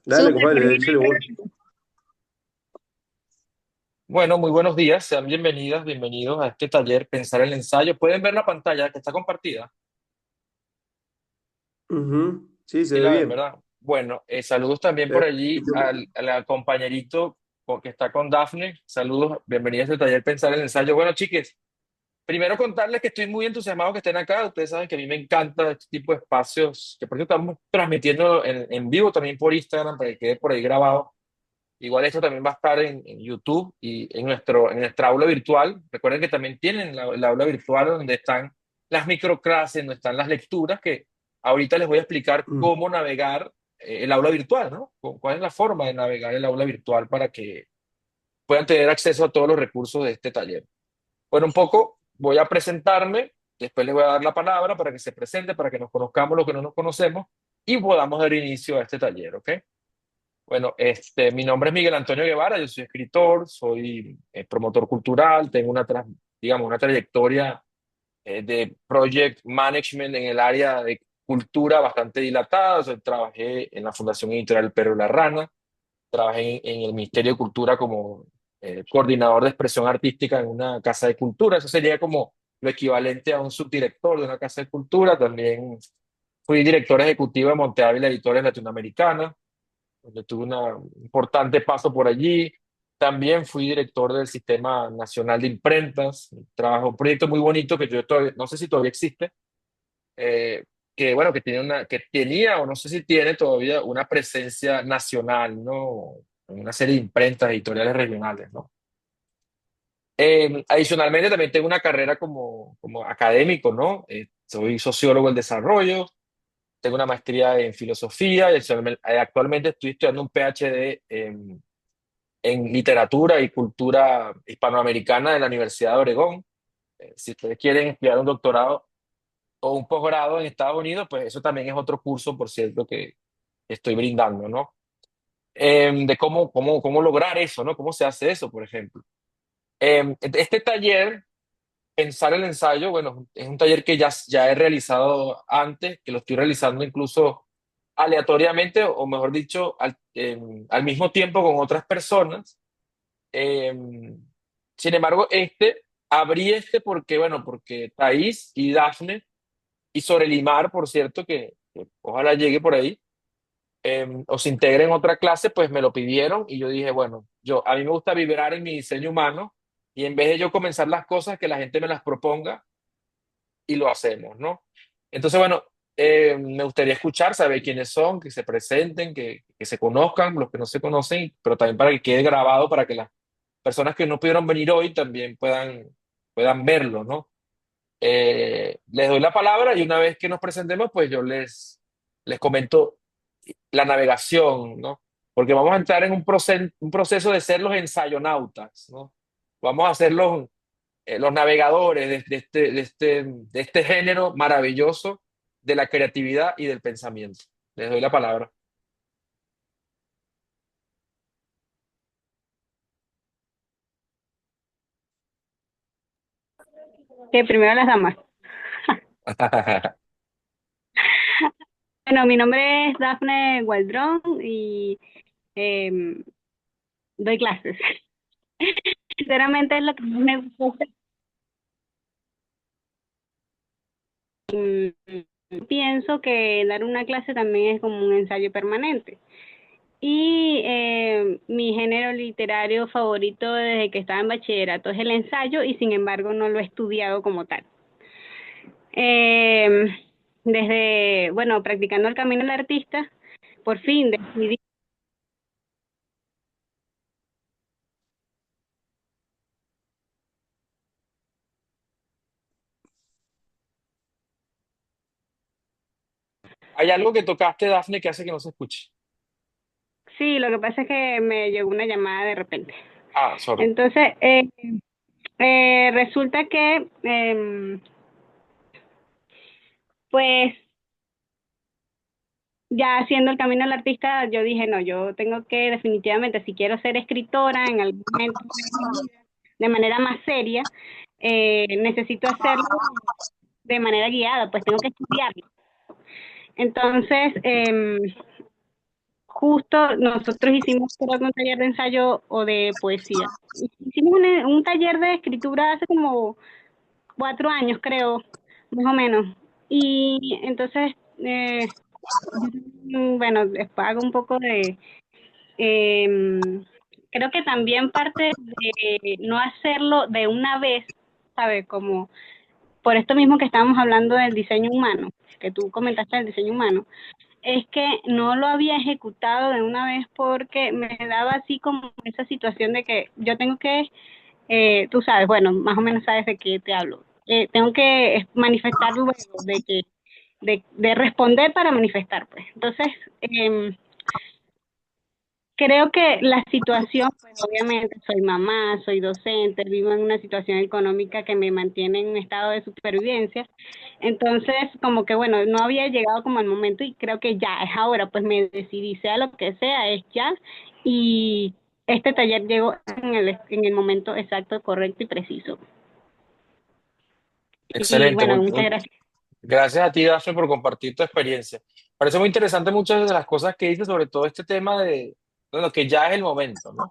Dale, Súper, compadre, Corina. échale vos. Bueno, muy buenos días, sean bienvenidas, bienvenidos a este taller Pensar el ensayo. ¿Pueden ver la pantalla que está compartida? Ujú. Sí, se Sí ve la ven, bien. ¿verdad? Bueno, saludos también Se ve por allí bien. al compañerito que está con Dafne. Saludos, bienvenidos a este taller Pensar el ensayo. Bueno, chiques, primero contarles que estoy muy entusiasmado que estén acá. Ustedes saben que a mí me encanta este tipo de espacios, que por cierto estamos transmitiendo en vivo también por Instagram para que quede por ahí grabado. Igual esto también va a estar en YouTube y en nuestra aula virtual. Recuerden que también tienen la aula virtual donde están las microclases, donde están las lecturas, que ahorita les voy a explicar Mm. cómo navegar el aula virtual, ¿no? ¿Cuál es la forma de navegar el aula virtual para que puedan tener acceso a todos los recursos de este taller? Bueno, un poco voy a presentarme, después les voy a dar la palabra para que se presente, para que nos conozcamos los que no nos conocemos y podamos dar inicio a este taller, ¿ok? Bueno, mi nombre es Miguel Antonio Guevara, yo soy escritor, soy promotor cultural, tengo digamos, una trayectoria de project management en el área de cultura bastante dilatada. O sea, trabajé en la Fundación Editorial El Perro y la Rana, trabajé en el Ministerio de Cultura como coordinador de expresión artística en una casa de cultura. Eso sería como lo equivalente a un subdirector de una casa de cultura. También fui director ejecutivo de Monte Ávila Editores Latinoamericana, donde tuve un importante paso por allí. También fui director del Sistema Nacional de Imprentas, un proyecto muy bonito que yo todavía, no sé si todavía existe, eh, que bueno, que tenía o no sé si tiene todavía una presencia nacional, ¿no? En una serie de imprentas editoriales regionales, ¿no? Adicionalmente también tengo una carrera como académico, ¿no? Soy sociólogo del desarrollo, tengo una maestría en filosofía y actualmente estoy estudiando un PhD en literatura y cultura hispanoamericana de la Universidad de Obregón. Si ustedes quieren estudiar un doctorado o un posgrado en Estados Unidos, pues eso también es otro curso, por cierto, que estoy brindando, ¿no? De cómo lograr eso, ¿no? ¿Cómo se hace eso, por ejemplo? Este taller, Pensar el ensayo, bueno, es un taller que ya he realizado antes, que lo estoy realizando incluso aleatoriamente, o mejor dicho, al mismo tiempo con otras personas. Eh, Sin embargo, abrí porque, bueno, porque Thaís y Dafne, y Sorelimar, por cierto, que ojalá llegue por ahí, o se integre en otra clase, pues me lo pidieron y yo dije, bueno, a mí me gusta vibrar en mi diseño humano y en vez de yo comenzar las cosas, que la gente me las proponga y lo hacemos, ¿no? Entonces, bueno, me gustaría escuchar, saber quiénes son, que se presenten, que se conozcan, los que no se conocen, pero también para que quede grabado, para que las personas que no pudieron venir hoy también puedan verlo, ¿no? Les doy la palabra y una vez que nos presentemos, pues yo les comento la navegación, ¿no? Porque vamos a entrar en un proceso de ser los ensayonautas, ¿no? Vamos a ser los navegadores de este género maravilloso de la creatividad y del pensamiento. Les doy la palabra. Que primero las damas. Bueno, mi nombre es Dafne Gualdrón y eh, doy clases. Sinceramente es lo que más me gusta. Pienso que dar una clase también es como un ensayo permanente. Y mi género literario favorito desde que estaba en bachillerato es el ensayo y sin embargo no lo he estudiado como tal. Eh, Desde, bueno, practicando el camino del artista, por fin decidí. Hay algo que tocaste, Dafne, que hace que no se escuche. Sí, lo que pasa es que me llegó una llamada de repente. Ah, sorry. Entonces, resulta que, pues, ya haciendo el camino del artista, yo dije, no, yo tengo que definitivamente, si quiero ser escritora en algún momento de mi vida, de manera más seria, necesito hacerlo de manera guiada, pues tengo que estudiarlo. Entonces, justo nosotros hicimos creo que un taller de ensayo o de poesía. Hicimos un taller de escritura hace como 4 años, creo, más o menos. Y entonces, bueno, después hago un poco de, creo que también parte de no hacerlo de una vez, ¿sabes? Como por esto mismo que estábamos hablando del diseño humano, que tú comentaste del diseño humano, es que no lo había ejecutado de una vez porque me daba así como esa situación de que yo tengo que, tú sabes, bueno, más o menos sabes de qué te hablo. Tengo que manifestar luego de que de responder para manifestar, pues. Entonces, creo que la situación, pues obviamente soy mamá, soy docente, vivo en una situación económica que me mantiene en un estado de supervivencia. Entonces, como que bueno, no había llegado como al momento y creo que ya es ahora, pues me decidí, sea lo que sea, es ya. Y este taller llegó en el momento exacto, correcto y preciso. Y Excelente, bueno, muchas gracias. gracias a ti, Dafne, por compartir tu experiencia. Parece muy interesante muchas de las cosas que dices, sobre todo este tema de, bueno, que ya es el momento, ¿no?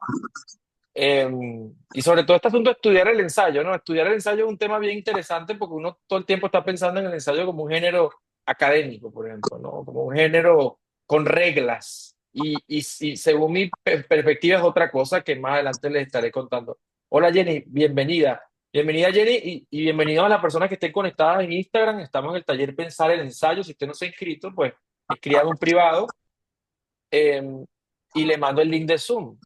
Eh, y sobre todo este asunto de estudiar el ensayo, ¿no? Estudiar el ensayo es un tema bien interesante porque uno todo el tiempo está pensando en el ensayo como un género académico, por ejemplo, ¿no? Como un género con reglas. Y según mi perspectiva es otra cosa que más adelante les estaré contando. Hola Jenny, bienvenida. Bienvenida Jenny y bienvenidos a las personas que estén conectadas en Instagram. Estamos en el taller Pensar el Ensayo. Si usted no se ha inscrito, pues escríbame un privado eh, y le mando el link de Zoom.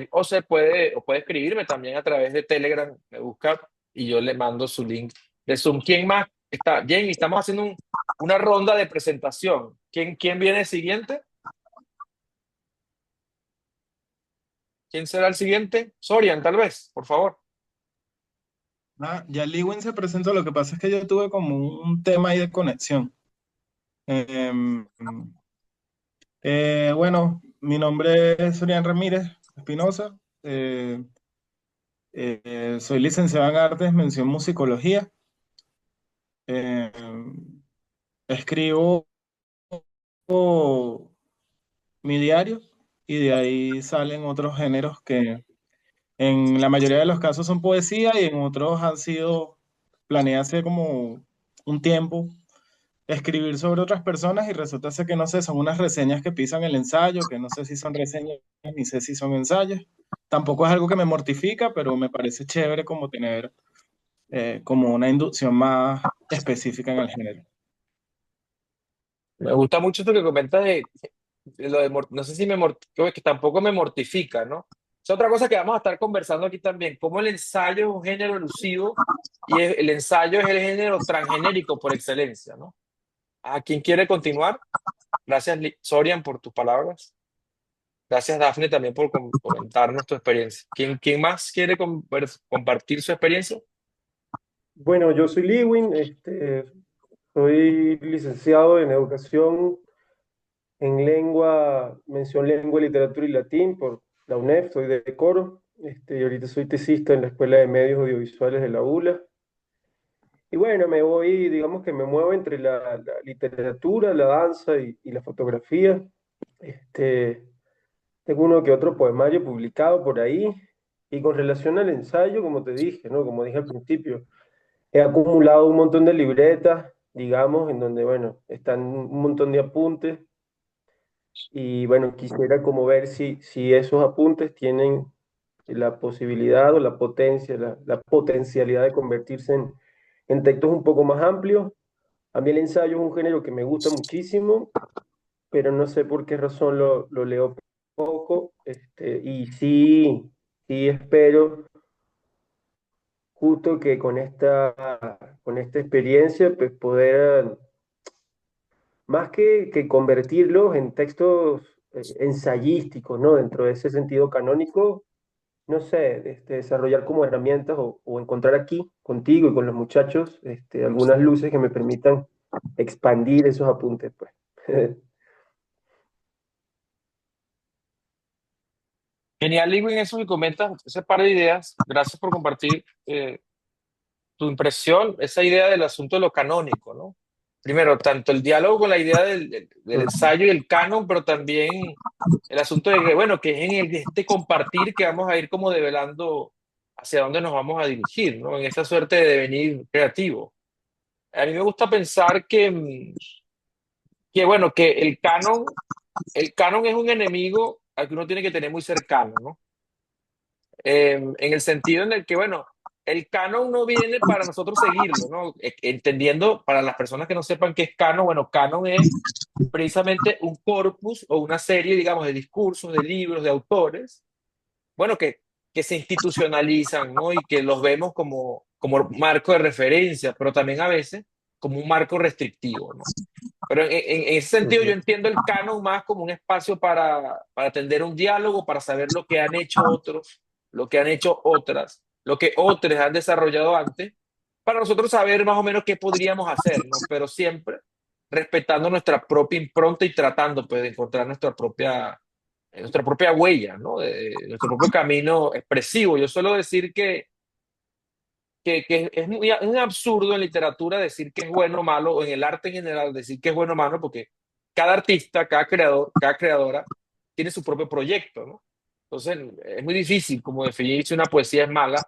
O puede escribirme también a través de Telegram, me busca y yo le mando su link de Zoom. ¿Quién más está? Jenny, estamos haciendo una ronda de presentación. ¿Quién viene siguiente? ¿Quién será el siguiente? Sorian, tal vez, por favor. Ah, ya Lewin se presentó, lo que pasa es que yo tuve como un tema ahí de conexión. Em, bueno, mi nombre es Sorian Ramírez Espinosa, soy licenciado en Artes, mención Musicología. Em, Escribo mi diario y de ahí salen otros géneros que en la mayoría de los casos son poesía y en otros han sido, planeé hace como un tiempo escribir sobre otras personas y resulta ser que no sé, son unas reseñas que pisan el ensayo, que no sé si son reseñas ni sé si son ensayos. Tampoco es algo que me mortifica, pero me parece chévere como tener como una inducción más específica en el género. Me gusta mucho esto que comentas de lo de, no sé si que tampoco me mortifica, ¿no? Es otra cosa que vamos a estar conversando aquí también, cómo el ensayo es un género elusivo y el ensayo es el género transgenérico por excelencia, ¿no? ¿A quién quiere continuar? Gracias, Sorian, por tus palabras. Gracias, Dafne, también por comentarnos tu experiencia. ¿Quién más quiere compartir su experiencia? Bueno, yo soy Lewin, soy licenciado en educación en lengua, mención lengua, literatura y latín por la UNED, soy de coro, y ahorita soy tesista en la Escuela de Medios Audiovisuales de la ULA. Y bueno, me voy, digamos que me muevo entre la literatura, la danza y la fotografía. Este, Tengo uno que otro poemario publicado por ahí. Y con relación al ensayo, como te dije, ¿no? Como dije al principio, he acumulado un montón de libretas, digamos, en donde, bueno, están un montón de apuntes y, bueno, quisiera como ver si esos apuntes tienen la posibilidad o la potencia, la potencialidad de convertirse en textos un poco más amplios. A mí el ensayo es un género que me gusta muchísimo, pero no sé por qué razón lo leo poco, y sí espero justo que con esta experiencia, pues poder, más que convertirlos en textos ensayísticos, ¿no? Dentro de ese sentido canónico, no sé, desarrollar como herramientas o encontrar aquí contigo y con los muchachos algunas luces que me permitan expandir esos apuntes, pues. Genial, Lewin, eso que comentas, ese par de ideas. Gracias por compartir tu impresión, esa idea del asunto de lo canónico, ¿no? primero, tanto el diálogo con la idea del ensayo y el canon, pero también el asunto de que, bueno, que es en este compartir que vamos a ir como develando hacia dónde nos vamos a dirigir, ¿no? En esa suerte de devenir creativo. A mí me gusta pensar que bueno, que el canon es un enemigo al que uno tiene que tener muy cercano, ¿no? En el sentido en el que, bueno, el canon no viene para nosotros seguirlo, ¿no? Entendiendo, para las personas que no sepan qué es canon, bueno, canon es precisamente un corpus o una serie, digamos, de discursos, de libros, de autores, bueno, que se institucionalizan, ¿no? Y que los vemos como marco de referencia, pero también a veces como un marco restrictivo, ¿no? Pero en ese sentido yo Ujú. entiendo el canon más como un espacio para atender un diálogo, para saber lo que han hecho otros, lo que han hecho otras, lo que otros han desarrollado antes, para nosotros saber más o menos qué podríamos hacer, ¿no? Pero siempre respetando nuestra propia impronta y tratando pues de encontrar nuestra propia huella, ¿no? De nuestro propio camino expresivo. Yo suelo decir que es muy es un absurdo en literatura decir que es bueno o malo, o en el arte en general decir que es bueno o malo, porque cada artista, cada creador, cada creadora tiene su propio proyecto, ¿no? Entonces es muy difícil como definir si una poesía es mala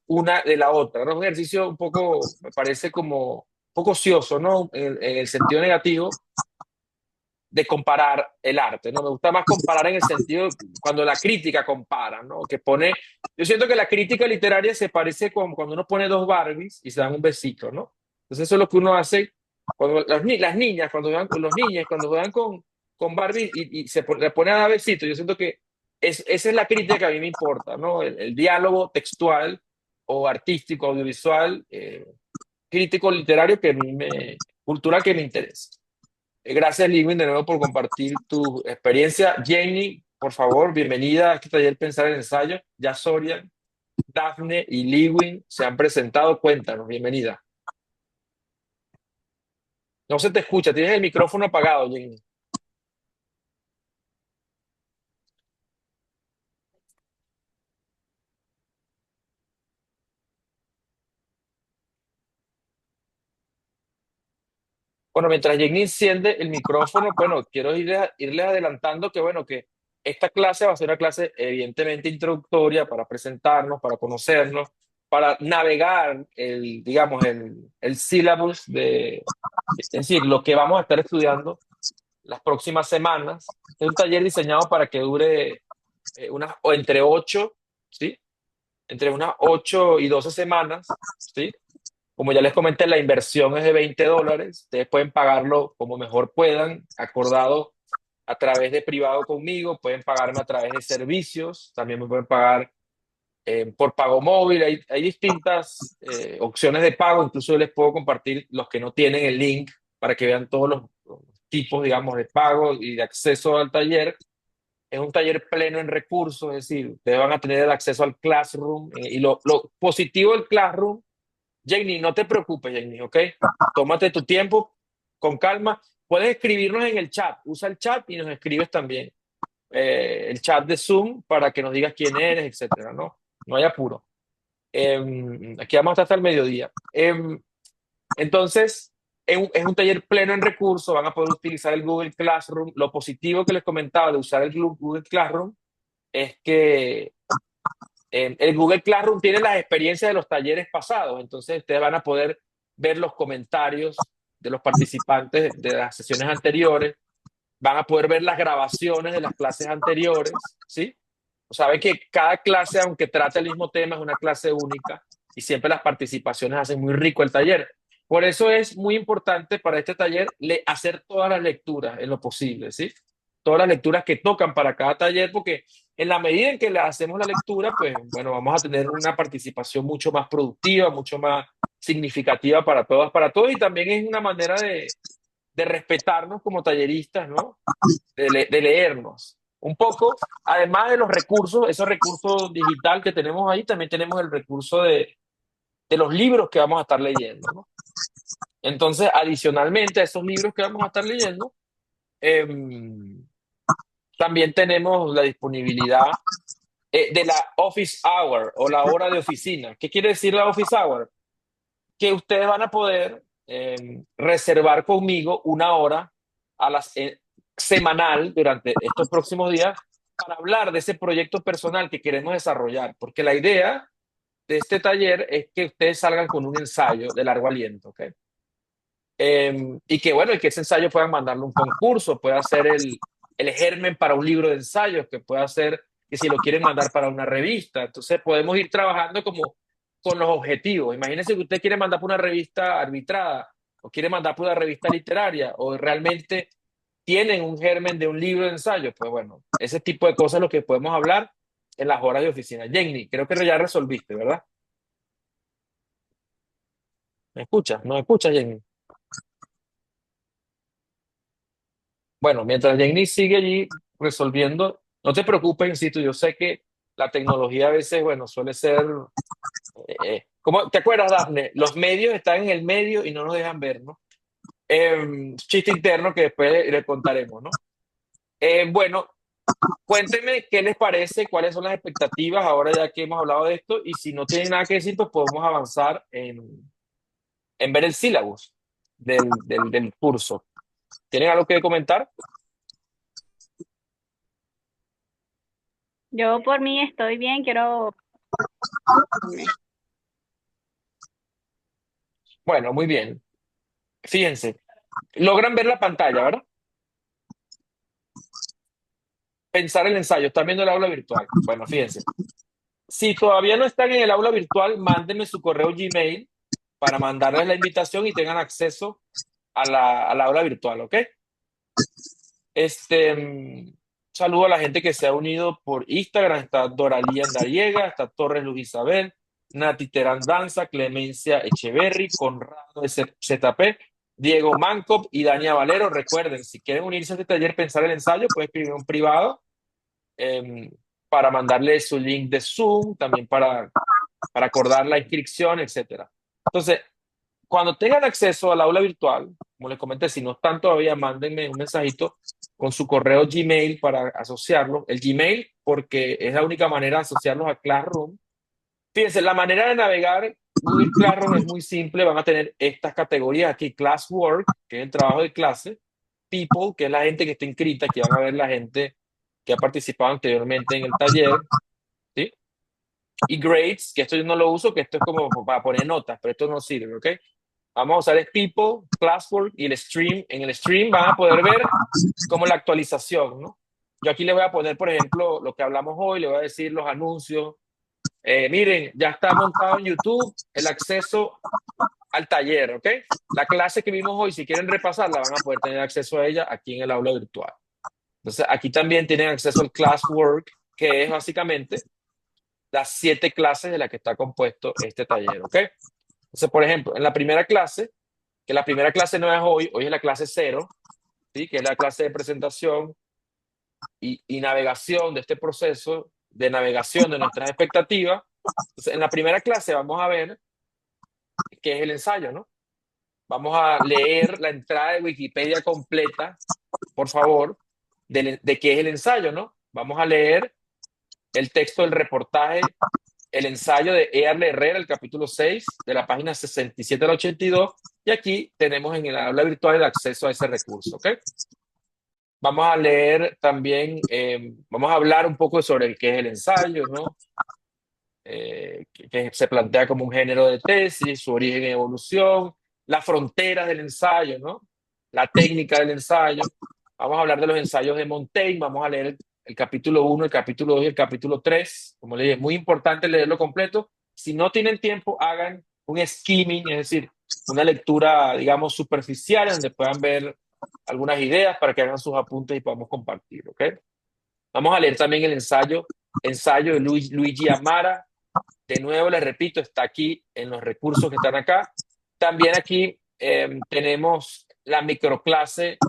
una de la otra, ¿no? Es un ejercicio un poco, me parece como un poco ocioso, ¿no? En el sentido negativo de comparar el arte, ¿no? Me gusta más comparar en el sentido cuando la crítica compara, ¿no? Que pone, yo siento que la crítica literaria se parece como cuando uno pone dos Barbies y se dan un besito, ¿no? Entonces eso es lo que uno hace cuando las niñas, cuando juegan con los niños, cuando juegan con Barbie y le ponen a dar besitos, yo siento que esa es la crítica que a mí me importa, ¿no? El diálogo textual o artístico, audiovisual, crítico literario cultural que me interesa. Gracias, Lewin, de nuevo por compartir tu experiencia. Jenny, por favor, bienvenida a este taller Pensar en Ensayo. Ya Soria, Dafne y Lewin se han presentado. Cuéntanos, bienvenida. No se te escucha, tienes el micrófono apagado, Jenny. Bueno, mientras Jenny enciende el micrófono, bueno, quiero irles adelantando que, bueno, que esta clase va a ser una clase evidentemente introductoria para presentarnos, para conocernos, para navegar digamos, el syllabus es decir, lo que vamos a estar estudiando las próximas semanas. Es un taller diseñado para que dure o entre 8, ¿sí? Entre unas 8 y 12 semanas, ¿sí? Como ya les comenté, la inversión es de $20. Ustedes pueden pagarlo como mejor puedan, acordado a través de privado conmigo, pueden pagarme a través de servicios, también me pueden pagar por pago móvil. Hay distintas opciones de pago, incluso yo les puedo compartir los que no tienen el link para que vean todos los tipos, digamos, de pago y de acceso al taller. Es un taller pleno en recursos, es decir, ustedes van a tener el acceso al Classroom y lo positivo del Classroom. Jenny, no te preocupes, Jenny, ¿ok? Tómate tu tiempo con calma. Puedes escribirnos en el chat. Usa el chat y nos escribes también. El chat de Zoom para que nos digas quién eres, etcétera, ¿no? No hay apuro. Aquí vamos hasta el mediodía. Entonces, es un taller pleno en recursos. Van a poder utilizar el Google Classroom. Lo positivo que les comentaba de usar el Google Classroom es que el Google Classroom tiene las experiencias de los talleres pasados, entonces ustedes van a poder ver los comentarios de los participantes de las sesiones anteriores, van a poder ver las grabaciones de las clases anteriores, ¿sí? O saben que cada clase, aunque trate el mismo tema, es una clase única y siempre las participaciones hacen muy rico el taller. Por eso es muy importante para este taller hacer todas las lecturas en lo posible, ¿sí? Todas las lecturas que tocan para cada taller, porque en la medida en que le hacemos la lectura, pues bueno, vamos a tener una participación mucho más productiva, mucho más significativa para todos y también es una manera de respetarnos como talleristas, ¿no? De leernos. Un poco, además de los recursos, esos recursos digital que tenemos ahí, también tenemos el recurso de los libros que vamos a estar leyendo, ¿no? Entonces, adicionalmente a esos libros que vamos a estar leyendo, em, también tenemos la disponibilidad de la office hour o la hora de oficina. ¿Qué quiere decir la office hour? Que ustedes van a poder reservar conmigo una hora semanal durante estos próximos días para hablar de ese proyecto personal que queremos desarrollar, porque la idea de este taller es que ustedes salgan con un ensayo de largo aliento, ¿ok? Y que bueno, y que ese ensayo puedan mandarlo a un concurso, pueda ser el germen para un libro de ensayos, que pueda ser que si lo quieren mandar para una revista. Entonces podemos ir trabajando como con los objetivos. Imagínense que usted quiere mandar para una revista arbitrada o quiere mandar para una revista literaria o realmente tienen un germen de un libro de ensayos. Pues bueno, ese tipo de cosas es lo que podemos hablar en las horas de oficina. Jenny, creo que ya resolviste, ¿verdad? ¿Me escuchas? ¿No me escuchas, Jenny? Bueno, mientras Jenny sigue allí resolviendo, no te preocupes, insisto, yo sé que la tecnología a veces, bueno, suele ser, ¿cómo te acuerdas, Dafne? Los medios están en el medio y no nos dejan ver, ¿no? Chiste interno que después le contaremos, ¿no? Bueno, cuéntenme qué les parece, cuáles son las expectativas ahora ya que hemos hablado de esto y si no tienen nada que decir, pues podemos avanzar en ver el sílabus del curso. ¿Tienen algo que comentar? Yo por mí estoy bien, quiero... Bueno, muy bien. Fíjense, logran ver la pantalla, ¿verdad? Pensar el ensayo, están viendo el aula virtual. Bueno, fíjense. Si todavía no están en el aula virtual, mándenme su correo Gmail para mandarles la invitación y tengan acceso a la aula virtual, ¿ok? Saludo a la gente que se ha unido por Instagram. Está Doralí Andariega, está Torres Luz Isabel, Nati Terán Danza, Clemencia Echeverry, Conrado ZP, Diego Mancop y Dania Valero. Recuerden, si quieren unirse a este taller Pensar el Ensayo, pueden escribir un privado para mandarle su link de Zoom, también para acordar la inscripción, etcétera. Entonces, cuando tengan acceso al aula virtual, como les comenté, si no están todavía, mándenme un mensajito con su correo Gmail para asociarlo. El Gmail, porque es la única manera de asociarlos a Classroom. Fíjense, la manera de navegar Google Classroom es muy simple. Van a tener estas categorías aquí: Classwork, que es el trabajo de clase; People, que es la gente que está inscrita, que van a ver la gente que ha participado anteriormente en el taller, ¿sí? Y Grades, que esto yo no lo uso, que esto es como para poner notas, pero esto no sirve, ¿ok? Vamos a usar el People, Classwork y el Stream. En el Stream van a poder ver como la actualización, ¿no? Yo aquí le voy a poner, por ejemplo, lo que hablamos hoy, le voy a decir los anuncios. Miren, ya está montado en YouTube el acceso al taller, ¿ok? La clase que vimos hoy, si quieren repasarla, van a poder tener acceso a ella aquí en el aula virtual. Entonces, aquí también tienen acceso al Classwork, que es básicamente las 7 clases de las que está compuesto este taller, ¿ok? Entonces, por ejemplo, en la primera clase, que la primera clase no es hoy es la clase 0, ¿sí? Que es la clase de presentación y navegación de este proceso, de navegación de nuestras expectativas. Entonces, en la primera clase vamos a ver qué es el ensayo, ¿no? Vamos a leer la entrada de Wikipedia completa, por favor, de qué es el ensayo, ¿no? Vamos a leer el texto del reportaje, el ensayo de E.R. Herrera, el capítulo 6, de la página 67 al 82, y aquí tenemos en el aula virtual el acceso a ese recurso, ¿ok? Vamos a leer también, vamos a hablar un poco sobre qué es el ensayo, ¿no? Que se plantea como un género de tesis, su origen y evolución, las fronteras del ensayo, ¿no? La técnica del ensayo. Vamos a hablar de los ensayos de Montaigne, vamos a leer el capítulo 1, el capítulo 2 y el capítulo 3. Como les dije, es muy importante leerlo completo. Si no tienen tiempo, hagan un skimming, es decir, una lectura, digamos, superficial, donde puedan ver algunas ideas para que hagan sus apuntes y podamos compartir, ¿ok? Vamos a leer también el ensayo de Luigi Amara. De nuevo, les repito, está aquí en los recursos que están acá. También aquí tenemos la microclase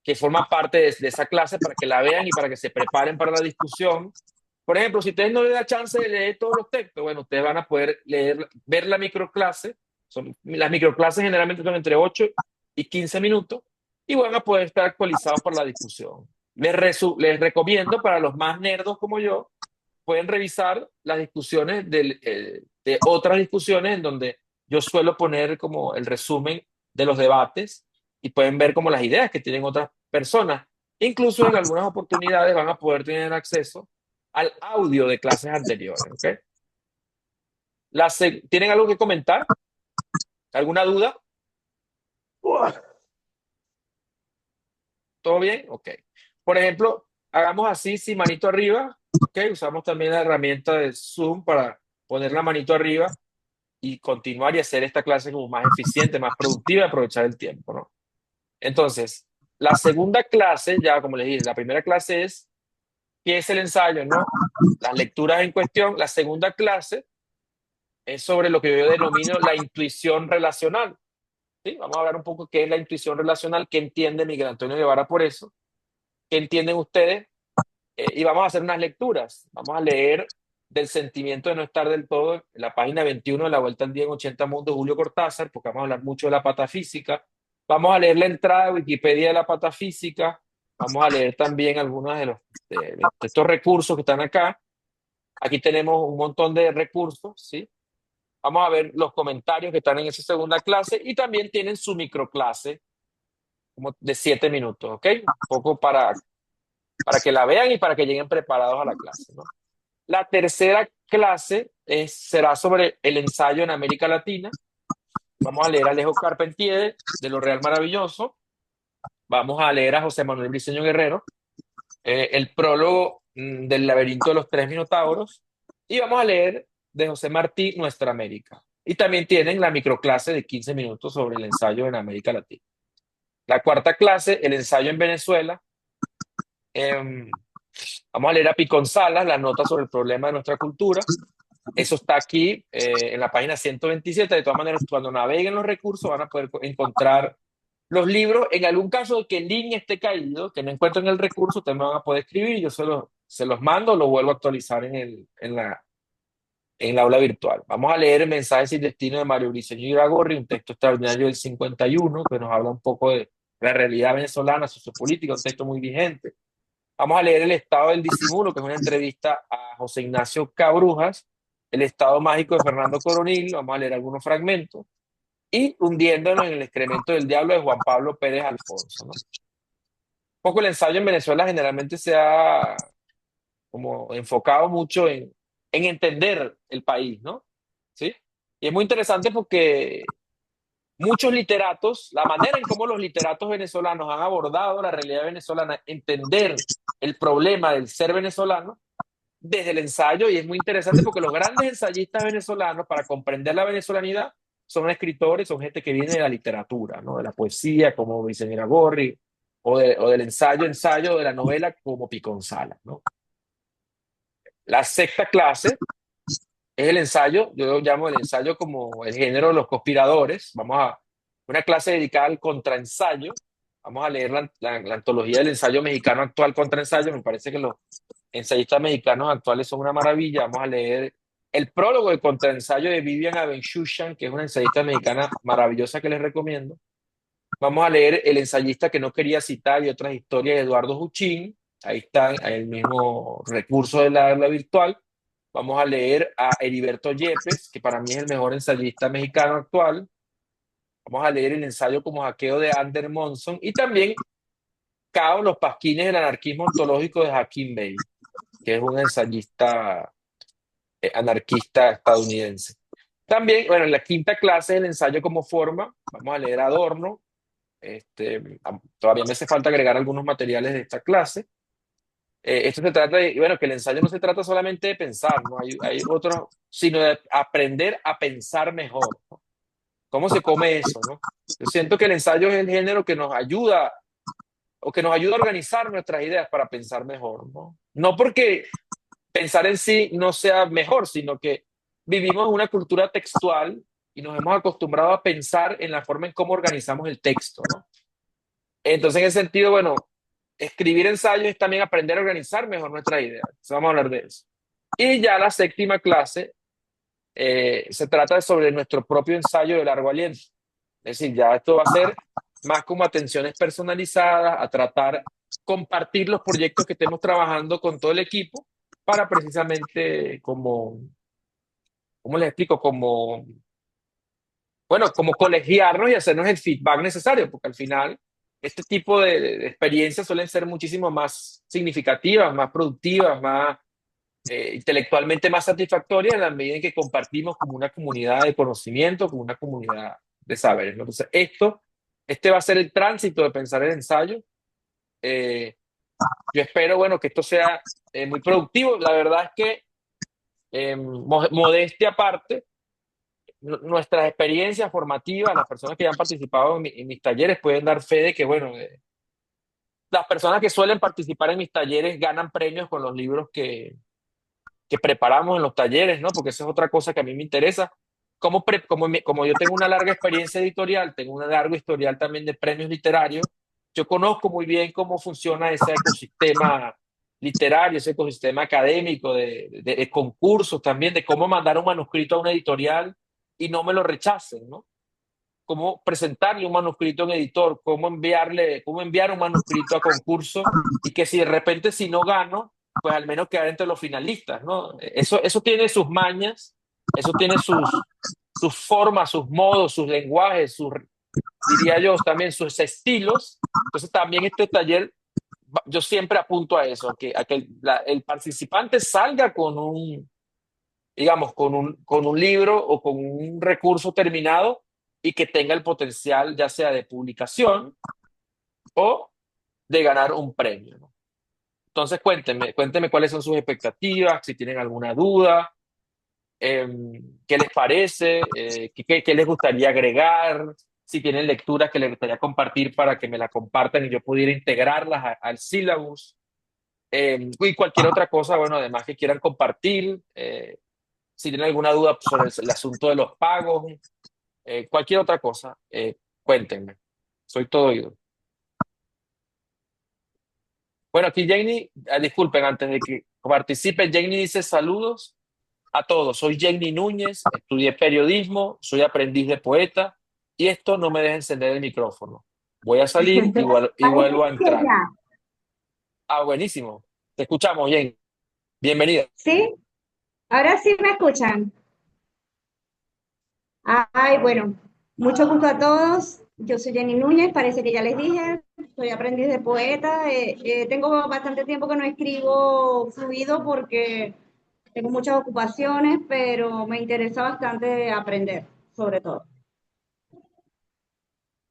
que forma parte de esa clase para que la vean y para que se preparen para la discusión. Por ejemplo, si ustedes no les da chance de leer todos los textos, bueno, ustedes van a poder ver la microclase. Las microclases generalmente son entre 8 y 15 minutos y van a poder estar actualizados para la discusión. Les recomiendo, para los más nerdos como yo, pueden revisar las discusiones de otras discusiones en donde yo suelo poner como el resumen de los debates y pueden ver como las ideas que tienen otras personas. Incluso en algunas oportunidades van a poder tener acceso al audio de clases anteriores. ¿Ok? ¿Tienen algo que comentar? ¿Alguna duda? ¿Todo bien? Ok. Por ejemplo, hagamos así, sin manito arriba. Ok, usamos también la herramienta de Zoom para poner la manito arriba y continuar y hacer esta clase como más eficiente, más productiva y aprovechar el tiempo, ¿no? Entonces, la segunda clase, ya como les dije, la primera clase es qué es el ensayo, ¿no? Las lecturas en cuestión. La segunda clase es sobre lo que yo denomino la intuición relacional. ¿Sí? Vamos a hablar un poco qué es la intuición relacional, qué entiende Miguel Antonio Guevara por eso, qué entienden ustedes, y vamos a hacer unas lecturas. Vamos a leer del sentimiento de no estar del todo, en la página 21 de La Vuelta al Día en 80 Mundos, Julio Cortázar, porque vamos a hablar mucho de la patafísica. Vamos a leer la entrada de Wikipedia de la patafísica. Vamos a leer también algunos de estos recursos que están acá. Aquí tenemos un montón de recursos, ¿sí? Vamos a ver los comentarios que están en esa segunda clase y también tienen su microclase como de 7 minutos, ¿ok? Un poco para que la vean y para que lleguen preparados a la clase, ¿no? La tercera clase será sobre el ensayo en América Latina. Vamos a leer a Alejo Carpentier de Lo Real Maravilloso. Vamos a leer a José Manuel Briceño Guerrero, el prólogo del laberinto de los tres minotauros. Y vamos a leer de José Martí Nuestra América. Y también tienen la microclase de 15 minutos sobre el ensayo en América Latina. La cuarta clase, el ensayo en Venezuela. Vamos a leer a Picón Salas, la nota sobre el problema de nuestra cultura. Eso está aquí en la página 127. De todas maneras, cuando naveguen los recursos van a poder encontrar los libros. En algún caso que el link esté caído, que no encuentren el recurso, también van a poder escribir y yo se los mando, lo vuelvo a actualizar en la aula virtual. Vamos a leer Mensajes sin destino de Mario Briceño Iragorri, un texto extraordinario del 51 que nos habla un poco de la realidad venezolana, sociopolítica, un texto muy vigente. Vamos a leer El estado del disimulo, que es una entrevista a José Ignacio Cabrujas, El estado mágico de Fernando Coronil, vamos a leer algunos fragmentos, y Hundiéndonos en el excremento del diablo de Juan Pablo Pérez Alfonso, ¿no? Un poco el ensayo en Venezuela generalmente se ha como enfocado mucho en entender el país, ¿no? ¿Sí? Y es muy interesante porque muchos literatos, la manera en cómo los literatos venezolanos han abordado la realidad venezolana, entender el problema del ser venezolano desde el ensayo, y es muy interesante porque los grandes ensayistas venezolanos, para comprender la venezolanidad, son escritores, son gente que viene de la literatura, ¿no? De la poesía, como Vicente Gorri, o del ensayo, de la novela, como Picón Salas, ¿no? La sexta clase es el ensayo, yo lo llamo el ensayo como el género de los conspiradores. Vamos a una clase dedicada al contraensayo. Vamos a leer la antología del ensayo mexicano actual contraensayo. Me parece que los ensayistas mexicanos actuales son una maravilla. Vamos a leer el prólogo del contraensayo de Vivian Abenshushan, que es una ensayista mexicana maravillosa que les recomiendo. Vamos a leer El ensayista que no quería citar y otras historias de Eduardo Juchín. Ahí está el mismo recurso de la virtual. Vamos a leer a Heriberto Yepes, que para mí es el mejor ensayista mexicano actual. Vamos a leer el ensayo como hackeo de Ander Monson y también Caos en los pasquines del anarquismo ontológico de Hakim Bey, que es un ensayista anarquista estadounidense. También, bueno, en la quinta clase del ensayo como forma, vamos a leer a Adorno. Todavía me hace falta agregar algunos materiales de esta clase. Esto se trata de, bueno, que el ensayo no se trata solamente de pensar, ¿no? Hay otros, sino de aprender a pensar mejor, ¿no? ¿Cómo se come eso, no? Yo siento que el ensayo es el género que nos ayuda o que nos ayuda a organizar nuestras ideas para pensar mejor, ¿no? No porque pensar en sí no sea mejor, sino que vivimos en una cultura textual y nos hemos acostumbrado a pensar en la forma en cómo organizamos el texto, ¿no? Entonces, en ese sentido, bueno, escribir ensayos es también aprender a organizar mejor nuestras ideas. Entonces, vamos a hablar de eso. Y ya la séptima clase se trata sobre nuestro propio ensayo de largo aliento. Es decir, ya esto va a ser más como atenciones personalizadas, a tratar, compartir los proyectos que estemos trabajando con todo el equipo para precisamente como, ¿cómo les explico? Como bueno, como colegiarnos y hacernos el feedback necesario, porque al final este tipo de experiencias suelen ser muchísimo más significativas, más productivas, más intelectualmente más satisfactorias en la medida en que compartimos como una comunidad de conocimiento, como una comunidad de saberes, ¿no? Entonces, este va a ser el tránsito de pensar el ensayo. Eh, yo espero, bueno, que esto sea muy productivo. La verdad es que, modestia aparte, nuestras experiencias formativas, las personas que ya han participado en mis talleres pueden dar fe de que, bueno, las personas que suelen participar en mis talleres ganan premios con los libros que preparamos en los talleres, ¿no? Porque esa es otra cosa que a mí me interesa. Como yo tengo una larga experiencia editorial, tengo un largo historial también de premios literarios, yo conozco muy bien cómo funciona ese ecosistema literario, ese ecosistema académico, de concursos también, de cómo mandar un manuscrito a una editorial y no me lo rechacen, ¿no? Cómo presentarle un manuscrito a un editor, cómo enviar un manuscrito a concurso y que si de repente si no gano, pues al menos quedar entre los finalistas, ¿no? Eso tiene sus mañas, eso tiene sus formas, sus modos, sus lenguajes, diría yo también sus estilos. Entonces también este taller, yo siempre apunto a eso, a que el participante salga con digamos, con un libro o con un recurso terminado y que tenga el potencial ya sea de publicación o de ganar un premio, ¿no? Entonces, cuéntenme cuáles son sus expectativas, si tienen alguna duda, qué les parece, qué les gustaría agregar, si tienen lecturas que les gustaría compartir para que me la compartan y yo pudiera integrarlas al syllabus, y cualquier otra cosa, bueno, además que quieran compartir. Si tienen alguna duda sobre el asunto de los pagos, cualquier otra cosa, cuéntenme. Soy todo oído. Bueno, aquí Jenny, disculpen, antes de que participe, Jenny dice saludos a todos. Soy Jenny Núñez, estudié periodismo, soy aprendiz de poeta y esto no me deja encender el micrófono. Voy a salir y Parece vuelvo a que entrar. ya. Ah, buenísimo. Te escuchamos, Jenny. Bienvenida. ¿Sí? Ahora sí me escuchan. Ay, bueno, mucho gusto a todos. Yo soy Jenny Núñez, parece que ya les dije, soy aprendiz de poeta. Tengo bastante tiempo que no escribo fluido porque tengo muchas ocupaciones, pero me interesa bastante aprender, sobre todo.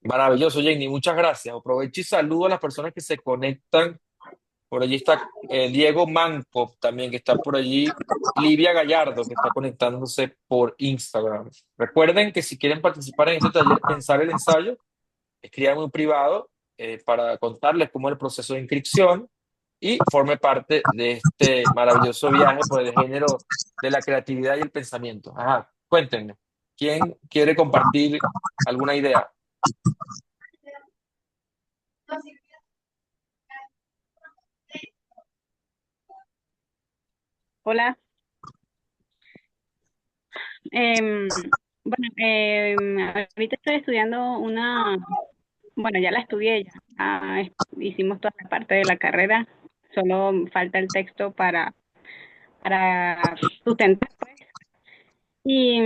Maravilloso, Jenny. Muchas gracias. Aprovecho y saludo a las personas que se conectan. Por allí está Diego Manco también, que está por allí. Livia Gallardo, que está conectándose por Instagram. Recuerden que si quieren participar en este taller Pensar el Ensayo, escríbanme un privado para contarles cómo es el proceso de inscripción y forme parte de este maravilloso viaje por el género de la creatividad y el pensamiento. Ajá, cuéntenme. ¿Quién quiere compartir alguna idea? Hola. Em, bueno, ahorita estoy estudiando bueno, ya la estudié, ya hicimos toda la parte de la carrera, solo falta el texto para sustentar, pues. Y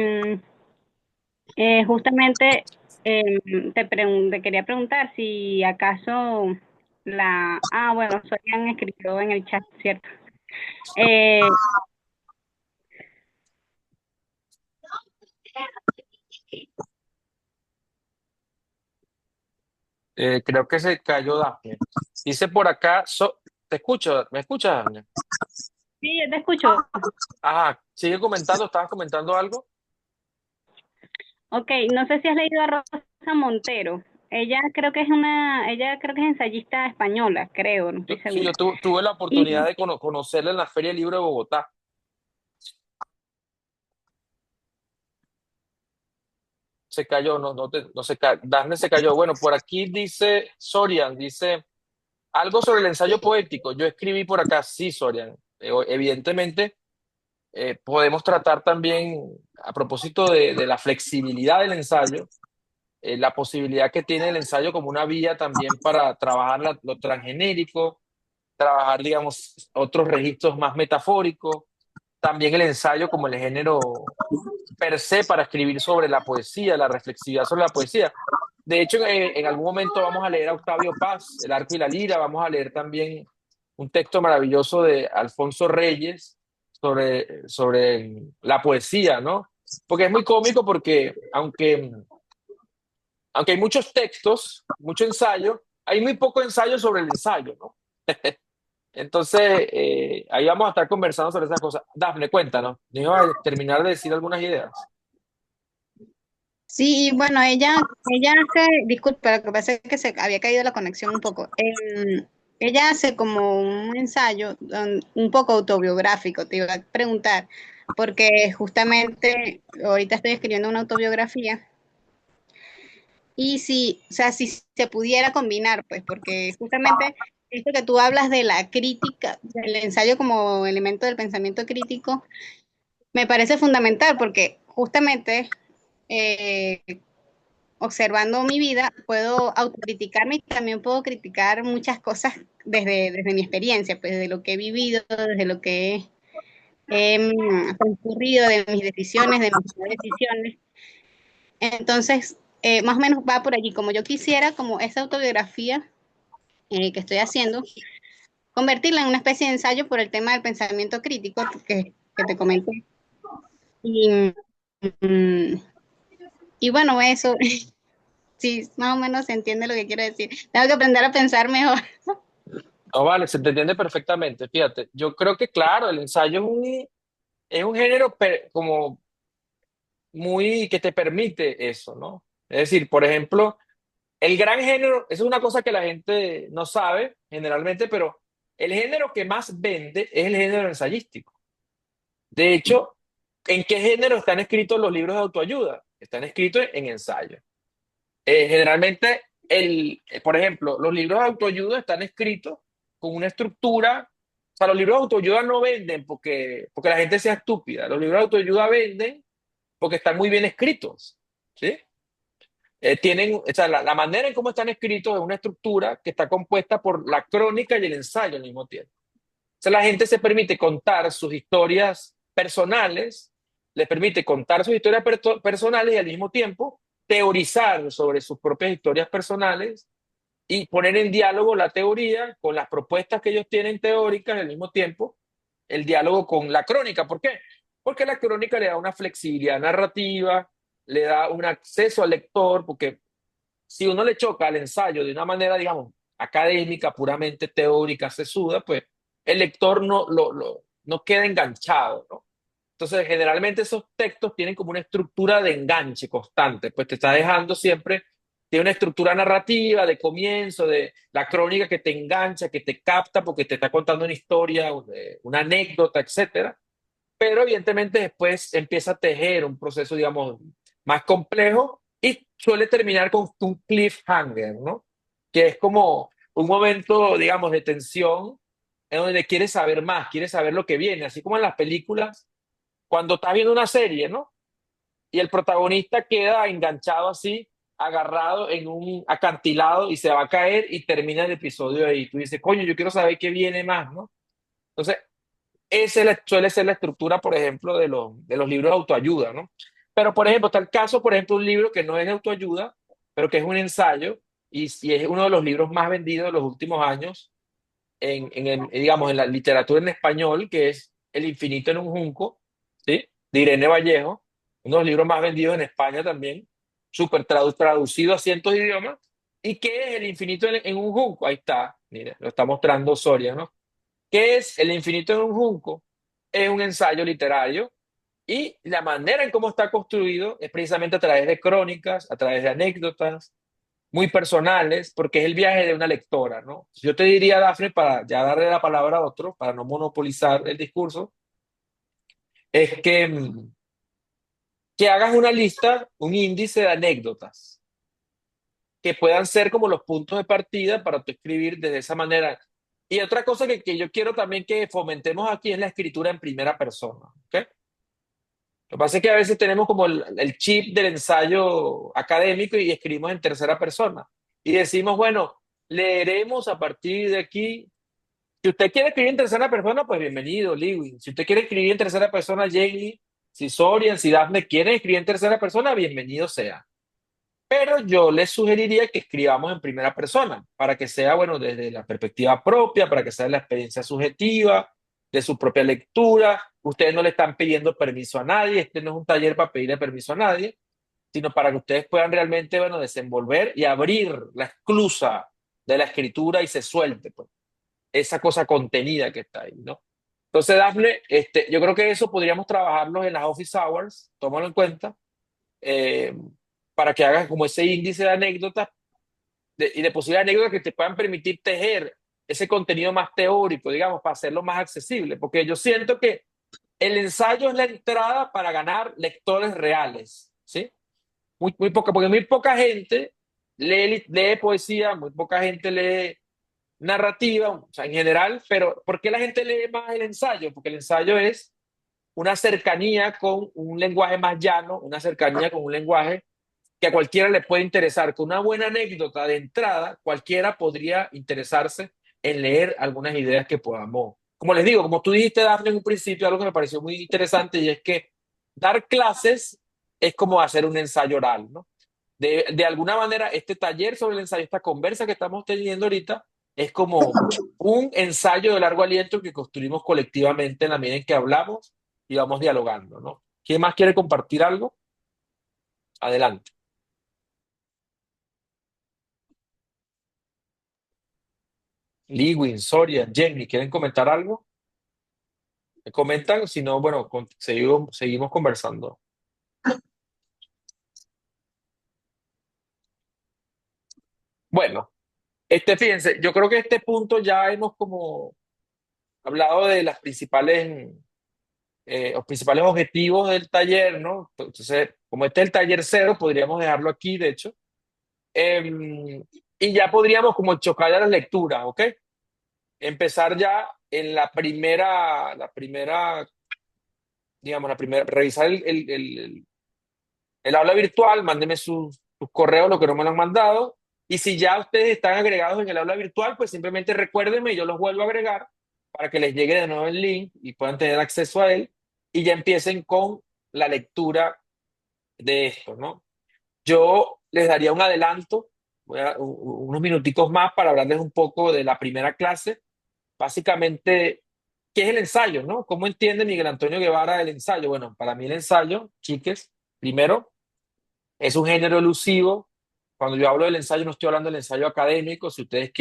justamente te quería preguntar si acaso bueno, Sorian escribió en el chat, ¿cierto? Eh, Creo que se cayó Dafne. Dice por acá, ¿te escucho? ¿Me escuchas, Dafne? sí, yo te escucho. Ajá, sigue comentando, ¿estabas comentando algo? Ok, no sé si has leído a Rosa Montero. Ella creo que es ensayista española, creo, no estoy Sí, segura. yo tuve la oportunidad Y de conocerla en la Feria del Libro de Bogotá. Se cayó, no Dafne se cayó. Bueno, por aquí dice Sorian, dice algo sobre el ensayo poético. Yo escribí por acá, sí, Sorian. Evidentemente, podemos tratar también, a propósito de la flexibilidad del ensayo, la posibilidad que tiene el ensayo como una vía también para trabajar lo transgenérico, trabajar, digamos, otros registros más metafóricos, también el ensayo como el género per se para escribir sobre la poesía, la reflexividad sobre la poesía. De hecho, en algún momento vamos a leer a Octavio Paz, El arco y la lira, vamos a leer también un texto maravilloso de Alfonso Reyes sobre la poesía, ¿no? Porque es muy cómico porque aunque hay muchos textos, mucho ensayo, hay muy poco ensayo sobre el ensayo, ¿no? Entonces, ahí vamos a estar conversando sobre esas cosas. Dafne, cuéntanos. ¿Me ibas a terminar de decir algunas ideas? Sí, bueno, ella hace, disculpa, lo que pasa es que se había caído la conexión un poco. Ella hace como un ensayo un poco autobiográfico, te iba a preguntar, porque justamente ahorita estoy escribiendo una autobiografía y si, o sea, si se pudiera combinar, pues, porque justamente esto que tú hablas de la crítica, del ensayo como elemento del pensamiento crítico, me parece fundamental porque justamente eh, observando mi vida, puedo autocriticarme y también puedo criticar muchas cosas desde mi experiencia, pues de lo que he vivido, desde lo que he transcurrido, de mis decisiones, de mis no decisiones. Entonces, más o menos va por allí, como yo quisiera, como esa autobiografía que estoy haciendo, convertirla en una especie de ensayo por el tema del pensamiento crítico que te comenté. Y, mm, y bueno, eso, sí, más o menos se entiende lo que quiero decir. Tengo que aprender a pensar mejor. No, vale, se te entiende perfectamente. Fíjate, yo creo que, claro, el ensayo es un género como muy que te permite eso, ¿no? Es decir, por ejemplo, el gran género, eso es una cosa que la gente no sabe generalmente, pero el género que más vende es el género ensayístico. De hecho, ¿en qué género están escritos los libros de autoayuda? Están escritos en ensayo. Generalmente, por ejemplo, los libros de autoayuda están escritos con una estructura. O sea, los libros de autoayuda no venden porque la gente sea estúpida. Los libros de autoayuda venden porque están muy bien escritos. ¿Sí? O sea, la manera en cómo están escritos es una estructura que está compuesta por la crónica y el ensayo al mismo tiempo. O sea, la gente se permite contar sus historias personales, les permite contar sus historias personales y al mismo tiempo teorizar sobre sus propias historias personales y poner en diálogo la teoría con las propuestas que ellos tienen teóricas y al mismo tiempo el diálogo con la crónica. ¿Por qué? Porque la crónica le da una flexibilidad narrativa, le da un acceso al lector, porque si uno le choca al ensayo de una manera, digamos, académica, puramente teórica, sesuda, pues el lector no queda enganchado, ¿no? Entonces, generalmente esos textos tienen como una estructura de enganche constante, pues te está dejando siempre, tiene una estructura narrativa de comienzo, de la crónica que te engancha, que te capta porque te está contando una historia, una anécdota, etcétera. Pero evidentemente después empieza a tejer un proceso, digamos, más complejo y suele terminar con un cliffhanger, ¿no? Que es como un momento, digamos, de tensión en donde quieres saber más, quieres saber lo que viene, así como en las películas, cuando estás viendo una serie, ¿no? Y el protagonista queda enganchado así, agarrado en un acantilado y se va a caer y termina el episodio ahí. Tú dices, coño, yo quiero saber qué viene más, ¿no? Entonces, suele ser la estructura, por ejemplo, de los libros de autoayuda, ¿no? Pero, por ejemplo, está el caso, por ejemplo, un libro que no es de autoayuda, pero que es un ensayo y es uno de los libros más vendidos de los últimos años digamos, en la literatura en español, que es El infinito en un junco, ¿sí? De Irene Vallejo, uno de los libros más vendidos en España también, súper traducido a cientos de idiomas. ¿Y qué es El infinito en un junco? Ahí está, mire, lo está mostrando Soria, ¿no? ¿Qué es El infinito en un junco? Es un ensayo literario y la manera en cómo está construido es precisamente a través de crónicas, a través de anécdotas muy personales, porque es el viaje de una lectora, ¿no? Yo te diría, Dafne, para ya darle la palabra a otro, para no monopolizar el discurso, es que hagas una lista, un índice de anécdotas que puedan ser como los puntos de partida para tu escribir de esa manera. Y otra cosa que yo quiero también que fomentemos aquí es la escritura en primera persona, ¿ok? Lo que pasa es que a veces tenemos como el chip del ensayo académico y escribimos en tercera persona. Y decimos, bueno, leeremos a partir de aquí Si usted quiere escribir en tercera persona, pues bienvenido, Lewin. Si usted quiere escribir en tercera persona, Jenny, si Sorian, si Daphne quieren escribir en tercera persona, bienvenido sea. Pero yo les sugeriría que escribamos en primera persona, para que sea, bueno, desde la perspectiva propia, para que sea la experiencia subjetiva, de su propia lectura. Ustedes no le están pidiendo permiso a nadie, este no es un taller para pedirle permiso a nadie, sino para que ustedes puedan realmente, bueno, desenvolver y abrir la esclusa de la escritura y se suelte, pues, esa cosa contenida que está ahí, ¿no? Entonces, Dafne, yo creo que eso podríamos trabajarlo en las office hours, tómalo en cuenta, eh, para que hagas como ese índice de anécdotas y de posibles anécdotas que te puedan permitir tejer ese contenido más teórico, digamos, para hacerlo más accesible, porque yo siento que el ensayo es la entrada para ganar lectores reales, ¿sí? Muy poca, porque muy poca gente lee poesía, muy poca gente lee narrativa, o sea, en general, pero ¿por qué la gente lee más el ensayo? Porque el ensayo es una cercanía con un lenguaje más llano, una cercanía con un lenguaje que a cualquiera le puede interesar. Con una buena anécdota de entrada, cualquiera podría interesarse en leer algunas ideas que podamos. Como les digo, como tú dijiste, Dafne, en un principio, algo que me pareció muy interesante y es que dar clases es como hacer un ensayo oral, ¿no? De alguna manera, este taller sobre el ensayo, esta conversa que estamos teniendo ahorita, es como un ensayo de largo aliento que construimos colectivamente en la medida en que hablamos y vamos dialogando, ¿no? ¿Quién más quiere compartir algo? Adelante. Lewin, Soria, Jenny, ¿quieren comentar algo? ¿Me comentan? Si no, bueno, seguimos conversando. Bueno, fíjense, yo creo que este punto ya hemos como hablado de las los principales objetivos del taller, ¿no? Entonces, como este es el taller cero, podríamos dejarlo aquí, de hecho. Y ya podríamos como chocar a las lecturas, ¿ok? Empezar ya en digamos, revisar el aula virtual, mándenme sus correos, lo que no me lo han mandado. Y si ya ustedes están agregados en el aula virtual, pues simplemente recuérdenme y yo los vuelvo a agregar para que les llegue de nuevo el link y puedan tener acceso a él y ya empiecen con la lectura de esto, ¿no? Yo les daría un adelanto, unos minuticos más para hablarles un poco de la primera clase. Básicamente, ¿qué es el ensayo, no? ¿Cómo entiende Miguel Antonio Guevara el ensayo? Bueno, para mí el ensayo, chiques, primero, es un género elusivo. Cuando yo hablo del ensayo, no estoy hablando del ensayo académico. Si ustedes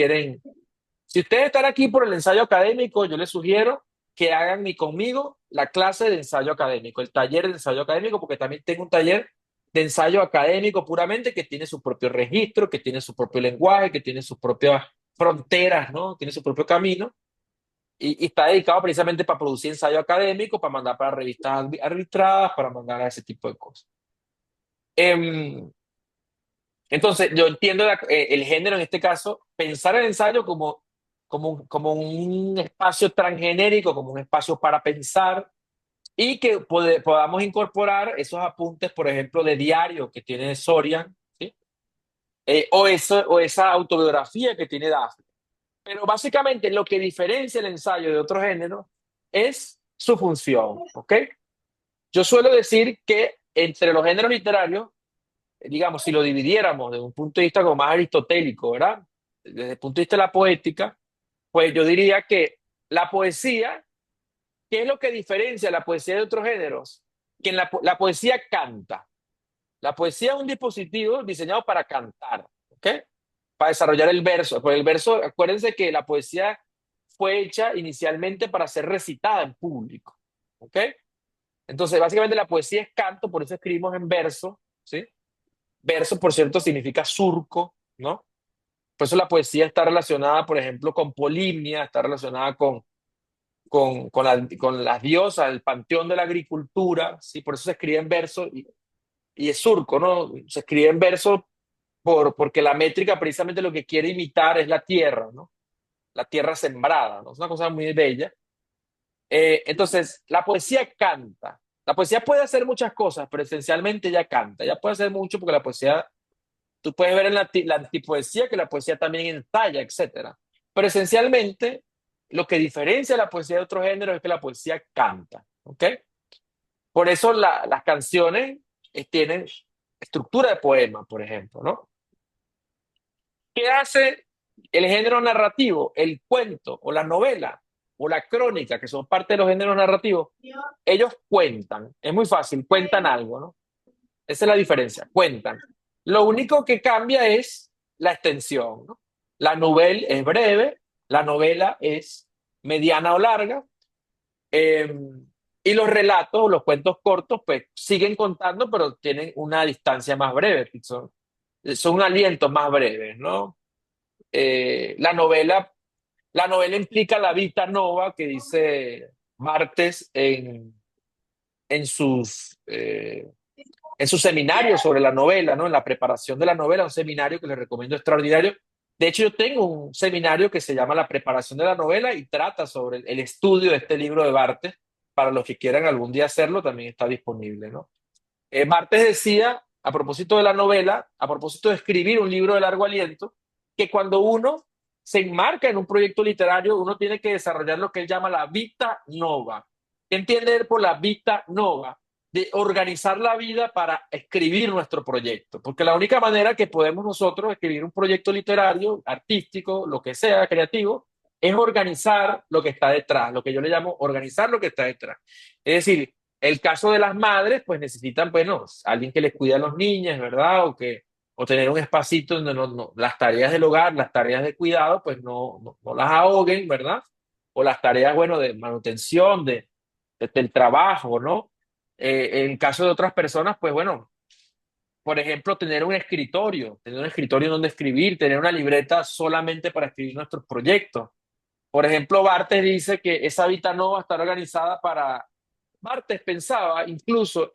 están aquí por el ensayo académico, yo les sugiero que hagan conmigo la clase de ensayo académico, el taller de ensayo académico, porque también tengo un taller de ensayo académico puramente que tiene su propio registro, que tiene su propio lenguaje, que tiene sus propias fronteras, ¿no? Tiene su propio camino y está dedicado precisamente para producir ensayo académico, para mandar para revistas arbitradas, para mandar a ese tipo de cosas. Entonces, yo entiendo el género en este caso, pensar el ensayo como un espacio transgenérico, como un espacio para pensar y que podamos incorporar esos apuntes, por ejemplo, de diario que tiene Sorian, ¿sí? O esa autobiografía que tiene Daphne. Pero básicamente lo que diferencia el ensayo de otro género es su función, ¿ok? Yo suelo decir que entre los géneros literarios, digamos, si lo dividiéramos desde un punto de vista como más aristotélico, ¿verdad? Desde el punto de vista de la poética, pues yo diría que la poesía, ¿qué es lo que diferencia la poesía de otros géneros? Que la poesía canta. La poesía es un dispositivo diseñado para cantar, ¿ok? Para desarrollar el verso. Pues el verso, acuérdense que la poesía fue hecha inicialmente para ser recitada en público, ¿ok? Entonces, básicamente la poesía es canto, por eso escribimos en verso, ¿sí? Verso, por cierto, significa surco, ¿no? Por eso la poesía está relacionada, por ejemplo, con Polimnia, está relacionada con las diosas, el panteón de la agricultura, ¿sí? Por eso se escribe en verso y es surco, ¿no? Se escribe en verso porque la métrica precisamente lo que quiere imitar es la tierra, ¿no? La tierra sembrada, ¿no? Es una cosa muy bella. Entonces, la poesía canta. La poesía puede hacer muchas cosas, pero esencialmente ella canta. Ella puede hacer mucho porque la poesía, tú puedes ver en la antipoesía que la poesía también ensaya, etcétera. Pero esencialmente, lo que diferencia la poesía de otros géneros es que la poesía canta, ¿ok? Por eso las canciones tienen estructura de poema, por ejemplo, ¿no? ¿Qué hace el género narrativo, el cuento o la novela o la crónica, que son parte de los géneros narrativos? Ellos cuentan, es muy fácil, cuentan algo, ¿no? Esa es la diferencia, cuentan. Lo único que cambia es la extensión, ¿no? La novela es breve, la novela es mediana o larga, eh, y los relatos o los cuentos cortos, pues siguen contando, pero tienen una distancia más breve, son alientos más breves, ¿no? La novela implica la vita nova que dice Barthes en sus, eh, en su seminario sobre la novela, ¿no? En la preparación de la novela, un seminario que les recomiendo extraordinario. De hecho, yo tengo un seminario que se llama La preparación de la novela y trata sobre el estudio de este libro de Barthes. Para los que quieran algún día hacerlo, también está disponible, ¿no? Barthes decía, a propósito de la novela, a propósito de escribir un libro de largo aliento, que cuando uno se enmarca en un proyecto literario, uno tiene que desarrollar lo que él llama la vita nova. ¿Qué entiende él por la vita nova? De organizar la vida para escribir nuestro proyecto. Porque la única manera que podemos nosotros escribir un proyecto literario, artístico, lo que sea, creativo, es organizar lo que está detrás, lo que yo le llamo organizar lo que está detrás. Es decir, el caso de las madres, pues necesitan, bueno, alguien que les cuide a los niños, ¿verdad? O tener un espacito donde las tareas del hogar, las tareas de cuidado, pues no las ahoguen, ¿verdad? O las tareas, bueno, de manutención, del trabajo, ¿no? En caso de otras personas, pues bueno, por ejemplo, tener un escritorio donde escribir, tener una libreta solamente para escribir nuestros proyectos. Por ejemplo, Barthes dice que esa vida no va a estar organizada para... Barthes pensaba incluso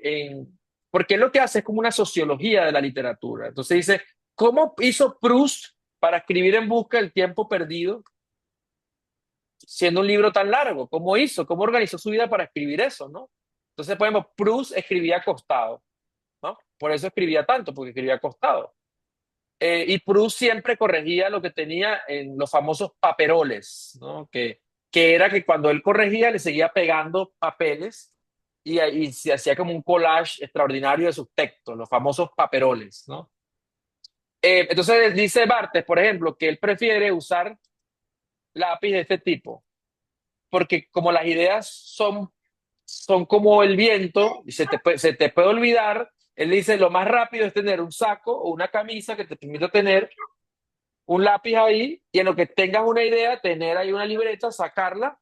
porque lo que hace es como una sociología de la literatura. Entonces dice, ¿cómo hizo Proust para escribir En busca del tiempo perdido, siendo un libro tan largo? ¿Cómo hizo? ¿Cómo organizó su vida para escribir eso, no? Entonces, por ejemplo, Proust escribía acostado, ¿no? Por eso escribía tanto, porque escribía acostado. Y Proust siempre corregía lo que tenía en los famosos paperoles, ¿no? Que era que cuando él corregía le seguía pegando papeles y se hacía como un collage extraordinario de sus textos, los famosos paperoles, ¿no? Entonces dice Barthes, por ejemplo, que él prefiere usar lápiz de este tipo, porque como las ideas son como el viento y se te puede olvidar, él dice lo más rápido es tener un saco o una camisa que te permita tener un lápiz ahí y en lo que tengas una idea, tener ahí una libreta, sacarla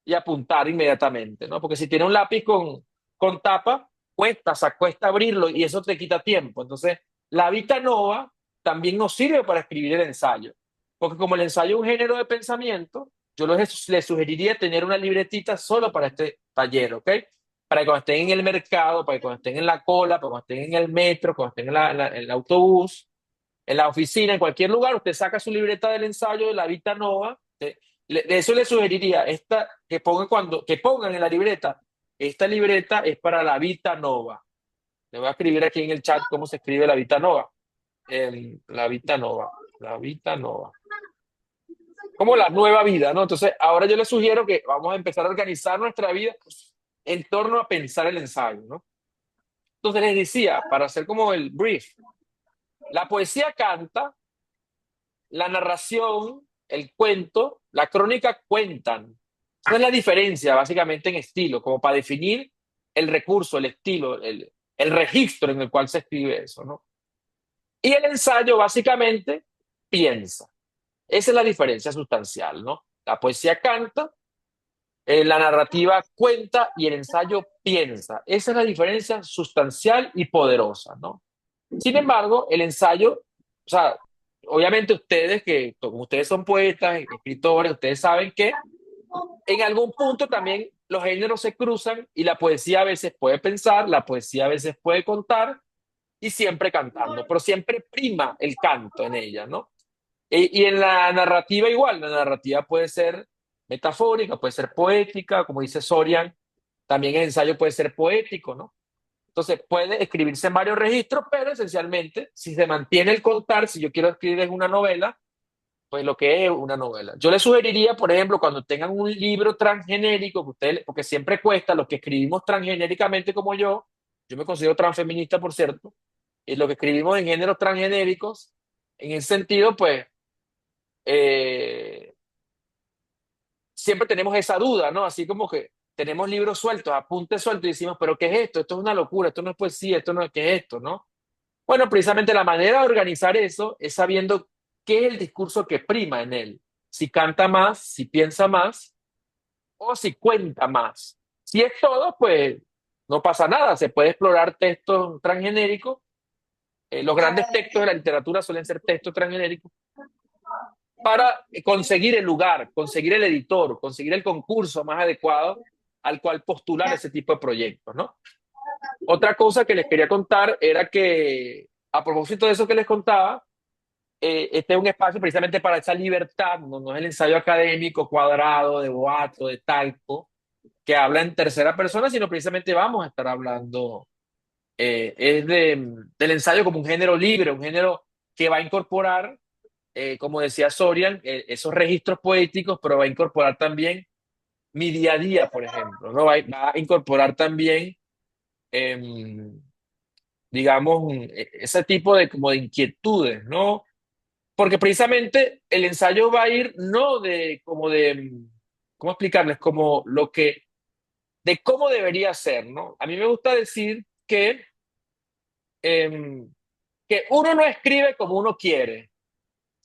y apuntar inmediatamente, ¿no? Porque si tienes un lápiz con tapa, cuesta abrirlo y eso te quita tiempo. Entonces, la vita nova también nos sirve para escribir el ensayo, porque como el ensayo es un género de pensamiento, yo les sugeriría tener una libretita solo para este taller, ¿ok? Para que cuando estén en el mercado, para que cuando estén en la cola, para cuando estén en el metro, cuando estén en el autobús, en la oficina, en cualquier lugar, usted saca su libreta del ensayo de la Vita Nova. De eso le sugeriría que pongan en la libreta, esta libreta es para la Vita Nova. Le voy a escribir aquí en el chat cómo se escribe la Vita Nova. La Vita Nova, la Vita Nova. Como la nueva vida, ¿no? Entonces, ahora yo les sugiero que vamos a empezar a organizar nuestra vida en torno a pensar el ensayo, ¿no? Entonces les decía, para hacer como el brief, la poesía canta, la narración, el cuento, la crónica cuentan. Esa es la diferencia, básicamente, en estilo, como para definir el recurso, el estilo, el registro en el cual se escribe eso, ¿no? Y el ensayo, básicamente, piensa. Esa es la diferencia sustancial, ¿no? La poesía canta, la narrativa cuenta y el ensayo piensa. Esa es la diferencia sustancial y poderosa, ¿no? Sin embargo, el ensayo, o sea, obviamente ustedes como ustedes son poetas, escritores, ustedes saben que en algún punto también los géneros se cruzan y la poesía a veces puede pensar, la poesía a veces puede contar y siempre cantando, pero siempre prima el canto en ella, ¿no? Y en la narrativa igual, la narrativa puede ser metafórica, puede ser poética, como dice Sorian, también el ensayo puede ser poético, ¿no? Entonces puede escribirse en varios registros, pero esencialmente, si se mantiene el contar, si yo quiero escribir en una novela, pues lo que es una novela. Yo les sugeriría, por ejemplo, cuando tengan un libro transgenérico, que ustedes, porque siempre cuesta, los que escribimos transgenéricamente como yo me considero transfeminista, por cierto, y los que escribimos en géneros transgenéricos, en ese sentido, pues eh, siempre tenemos esa duda, ¿no? Así como que tenemos libros sueltos, apuntes sueltos y decimos, pero ¿qué es esto? Esto es una locura, esto no es poesía, esto no es, ¿qué es esto, no? Bueno, precisamente la manera de organizar eso es sabiendo qué es el discurso que prima en él. Si canta más, si piensa más o si cuenta más. Si es todo, pues no pasa nada. Se puede explorar textos transgenéricos. Los grandes textos de la literatura suelen ser textos transgenéricos para conseguir el lugar, conseguir el editor, conseguir el concurso más adecuado al cual postular ese tipo de proyectos, ¿no? Otra cosa que les quería contar era que, a propósito de eso que les contaba, este es un espacio precisamente para esa libertad, no, no es el ensayo académico cuadrado de boato, de talco, que habla en tercera persona, sino precisamente vamos a estar hablando, del ensayo como un género libre, un género que va a incorporar, como decía Sorian, esos registros poéticos, pero va a incorporar también mi día a día, por ejemplo, ¿no? Va a incorporar también, em, digamos, ese tipo de, como de inquietudes, ¿no? Porque precisamente el ensayo va a ir no de, como de, ¿cómo explicarles? Como lo que, de cómo debería ser, ¿no? A mí me gusta decir em, que uno no escribe como uno quiere,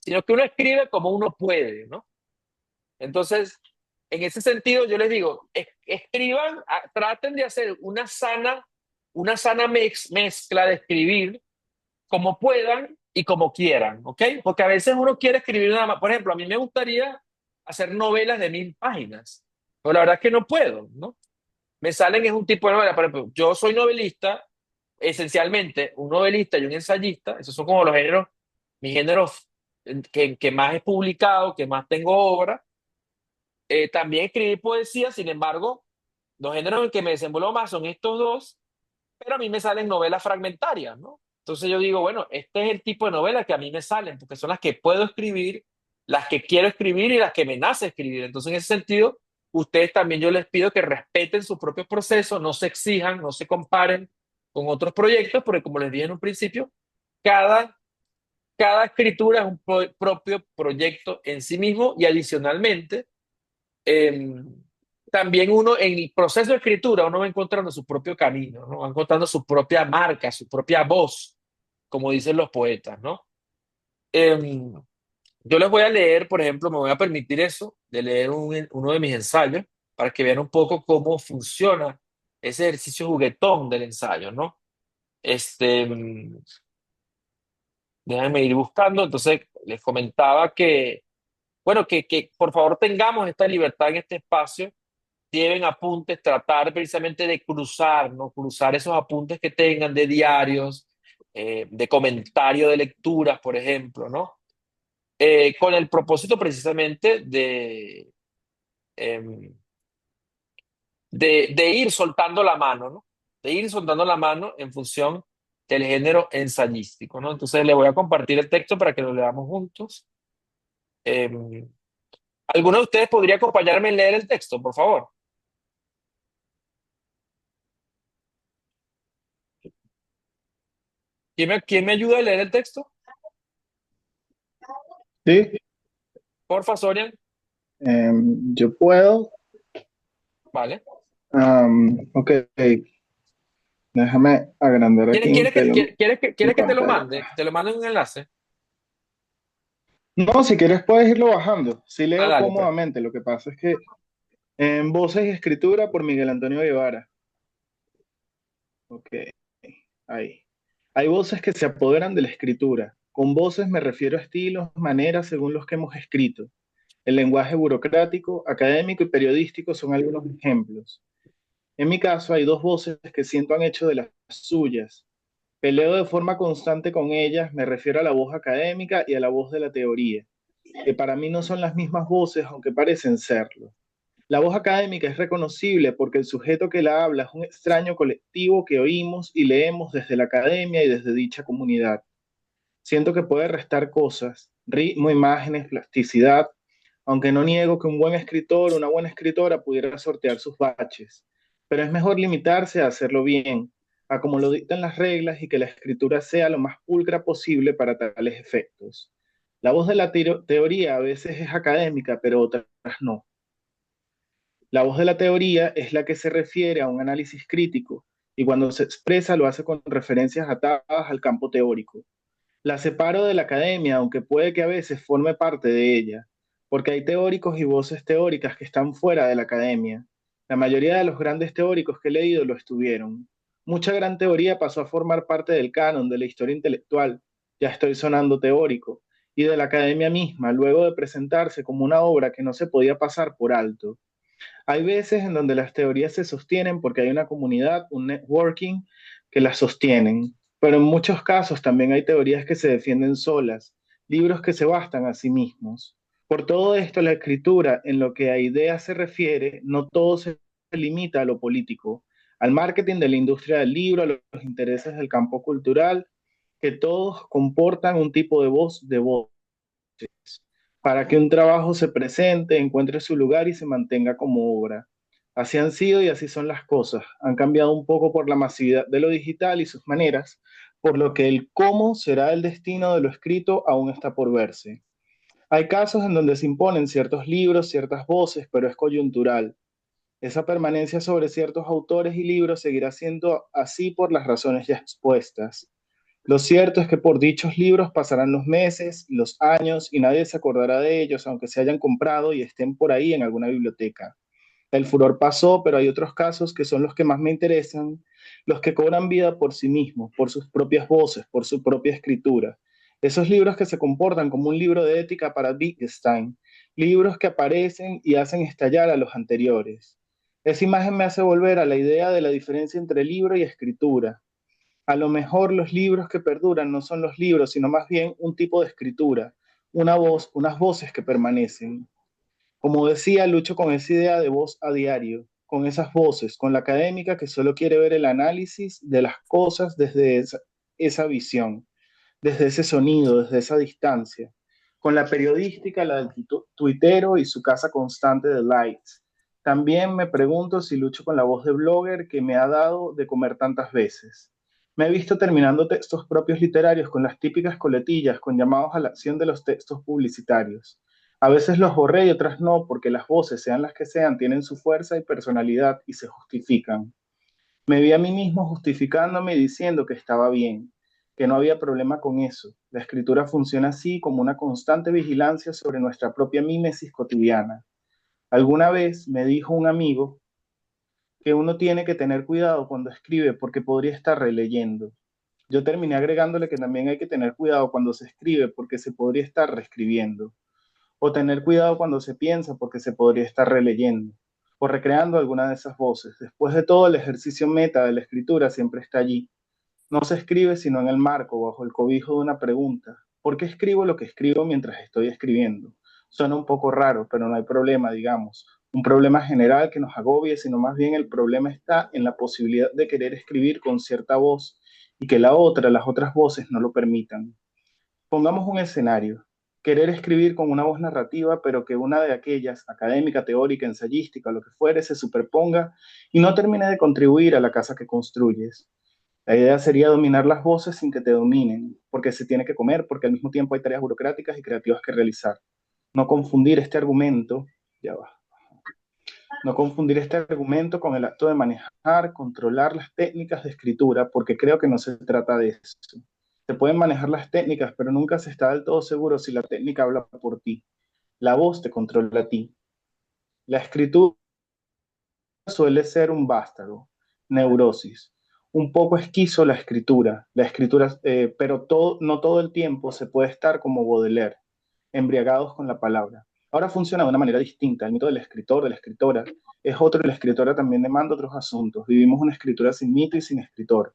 sino que uno escribe como uno puede, ¿no? Entonces, en ese sentido, yo les digo, escriban, traten de hacer una sana mezcla de escribir como puedan y como quieran, ¿ok? Porque a veces uno quiere escribir nada más. Por ejemplo, a mí me gustaría hacer novelas de 1000 páginas, pero la verdad es que no puedo, ¿no? Me salen es un tipo de novela. Por ejemplo, yo soy novelista, esencialmente un novelista y un ensayista, esos son como los géneros, mis géneros que más he publicado, que más tengo obra. También escribí poesía, sin embargo, los géneros en que me desenvuelvo más son estos dos, pero a mí me salen novelas fragmentarias, ¿no? Entonces yo digo, bueno, este es el tipo de novelas que a mí me salen, porque son las que puedo escribir, las que quiero escribir y las que me nace escribir. Entonces, en ese sentido, ustedes también yo les pido que respeten su propio proceso, no se exijan, no se comparen con otros proyectos, porque como les dije en un principio, cada, cada escritura es un propio proyecto en sí mismo y adicionalmente, eh, también uno en el proceso de escritura, uno va encontrando su propio camino, ¿no? Va encontrando su propia marca, su propia voz, como dicen los poetas, ¿no? Eh, yo les voy a leer, por ejemplo, me voy a permitir eso, de leer uno de mis ensayos, para que vean un poco cómo funciona ese ejercicio juguetón del ensayo, ¿no? Este, déjenme ir buscando, entonces les comentaba que, bueno, que por favor tengamos esta libertad en este espacio, lleven apuntes, tratar precisamente de cruzar, ¿no? Cruzar esos apuntes que tengan de diarios, de comentario de lecturas, por ejemplo, ¿no? Con el propósito precisamente em, de ir soltando la mano, ¿no? De ir soltando la mano en función del género ensayístico, ¿no? Entonces le voy a compartir el texto para que lo leamos juntos. Em, ¿Alguno de ustedes podría acompañarme en leer el texto, por favor? ¿Quién me ayuda a leer el texto? Sí, Porfa, Sorian. yo puedo. Vale. Ok, déjame agrandar aquí mi ¿Quieres que te lo pantalla. mande? ¿Te lo mande en un enlace? No, si quieres puedes irlo bajando. Sí Ah, leo dale, pues. cómodamente. Lo que pasa es que en Voces y Escritura por Miguel Antonio Guevara. Ok, ahí. Hay voces que se apoderan de la escritura. Con voces me refiero a estilos, maneras según los que hemos escrito. El lenguaje burocrático, académico y periodístico son algunos ejemplos. En mi caso, hay dos voces que siento han hecho de las suyas. Peleo de forma constante con ellas, me refiero a la voz académica y a la voz de la teoría, que para mí no son las mismas voces, aunque parecen serlo. La voz académica es reconocible porque el sujeto que la habla es un extraño colectivo que oímos y leemos desde la academia y desde dicha comunidad. Siento que puede restar cosas, ritmo, imágenes, plasticidad, aunque no niego que un buen escritor o una buena escritora pudiera sortear sus baches, pero es mejor limitarse a hacerlo bien, a como lo dictan las reglas y que la escritura sea lo más pulcra posible para tales efectos. La voz de la teoría a veces es académica, pero otras no. La voz de la teoría es la que se refiere a un análisis crítico y cuando se expresa lo hace con referencias atadas al campo teórico. La separo de la academia, aunque puede que a veces forme parte de ella, porque hay teóricos y voces teóricas que están fuera de la academia. La mayoría de los grandes teóricos que he leído lo estuvieron. Mucha gran teoría pasó a formar parte del canon de la historia intelectual, ya estoy sonando teórico, y de la academia misma, luego de presentarse como una obra que no se podía pasar por alto. Hay veces en donde las teorías se sostienen porque hay una comunidad, un networking que las sostienen, pero en muchos casos también hay teorías que se defienden solas, libros que se bastan a sí mismos. Por todo esto, la escritura, en lo que a ideas se refiere, no todo se limita a lo político, al marketing de la industria del libro, a los intereses del campo cultural, que todos comportan un tipo de voz para que un trabajo se presente, encuentre su lugar y se mantenga como obra. Así han sido y así son las cosas. Han cambiado un poco por la masividad de lo digital y sus maneras, por lo que el cómo será el destino de lo escrito aún está por verse. Hay casos en donde se imponen ciertos libros, ciertas voces, pero es coyuntural. Esa permanencia sobre ciertos autores y libros seguirá siendo así por las razones ya expuestas. Lo cierto es que por dichos libros pasarán los meses, los años y nadie se acordará de ellos, aunque se hayan comprado y estén por ahí en alguna biblioteca. El furor pasó, pero hay otros casos que son los que más me interesan, los que cobran vida por sí mismos, por sus propias voces, por su propia escritura. Esos libros que se comportan como un libro de ética para Wittgenstein, libros que aparecen y hacen estallar a los anteriores. Esa imagen me hace volver a la idea de la diferencia entre libro y escritura. A lo mejor los libros que perduran no son los libros, sino más bien un tipo de escritura, una voz, unas voces que permanecen. Como decía, lucho con esa idea de voz a diario, con esas voces, con la académica que solo quiere ver el análisis de las cosas desde esa visión, desde ese sonido, desde esa distancia, con la periodística, la del tuitero y su casa constante de likes. También me pregunto si lucho con la voz de blogger que me ha dado de comer tantas veces. Me he visto terminando textos propios literarios con las típicas coletillas, con llamados a la acción de los textos publicitarios. A veces los borré y otras no, porque las voces, sean las que sean, tienen su fuerza y personalidad y se justifican. Me vi a mí mismo justificándome y diciendo que estaba bien, que no había problema con eso. La escritura funciona así como una constante vigilancia sobre nuestra propia mímesis cotidiana. Alguna vez me dijo un amigo que uno tiene que tener cuidado cuando escribe porque podría estar releyendo. Yo terminé agregándole que también hay que tener cuidado cuando se escribe porque se podría estar reescribiendo. O tener cuidado cuando se piensa porque se podría estar releyendo o recreando alguna de esas voces. Después de todo, el ejercicio meta de la escritura siempre está allí. No se escribe sino en el marco, bajo el cobijo de una pregunta. ¿Por qué escribo lo que escribo mientras estoy escribiendo? Suena un poco raro, pero no hay problema, digamos. Un problema general que nos agobie, sino más bien el problema está en la posibilidad de querer escribir con cierta voz y que la otra, las otras voces no lo permitan. Pongamos un escenario. Querer escribir con una voz narrativa, pero que una de aquellas, académica, teórica, ensayística, lo que fuere, se superponga y no termine de contribuir a la casa que construyes. La idea sería dominar las voces sin que te dominen, porque se tiene que comer, porque al mismo tiempo hay tareas burocráticas y creativas que realizar. No confundir este argumento, ya va, no confundir este argumento con el acto de manejar, controlar las técnicas de escritura, porque creo que no se trata de eso. Se pueden manejar las técnicas, pero nunca se está del todo seguro si la técnica habla por ti. La voz te controla a ti. La escritura suele ser un vástago, neurosis. Un poco esquizo la escritura, pero no todo el tiempo se puede estar como Baudelaire, embriagados con la palabra. Ahora funciona de una manera distinta. El mito del escritor, de la escritora, es otro y la escritora también demanda otros asuntos. Vivimos una escritura sin mito y sin escritor.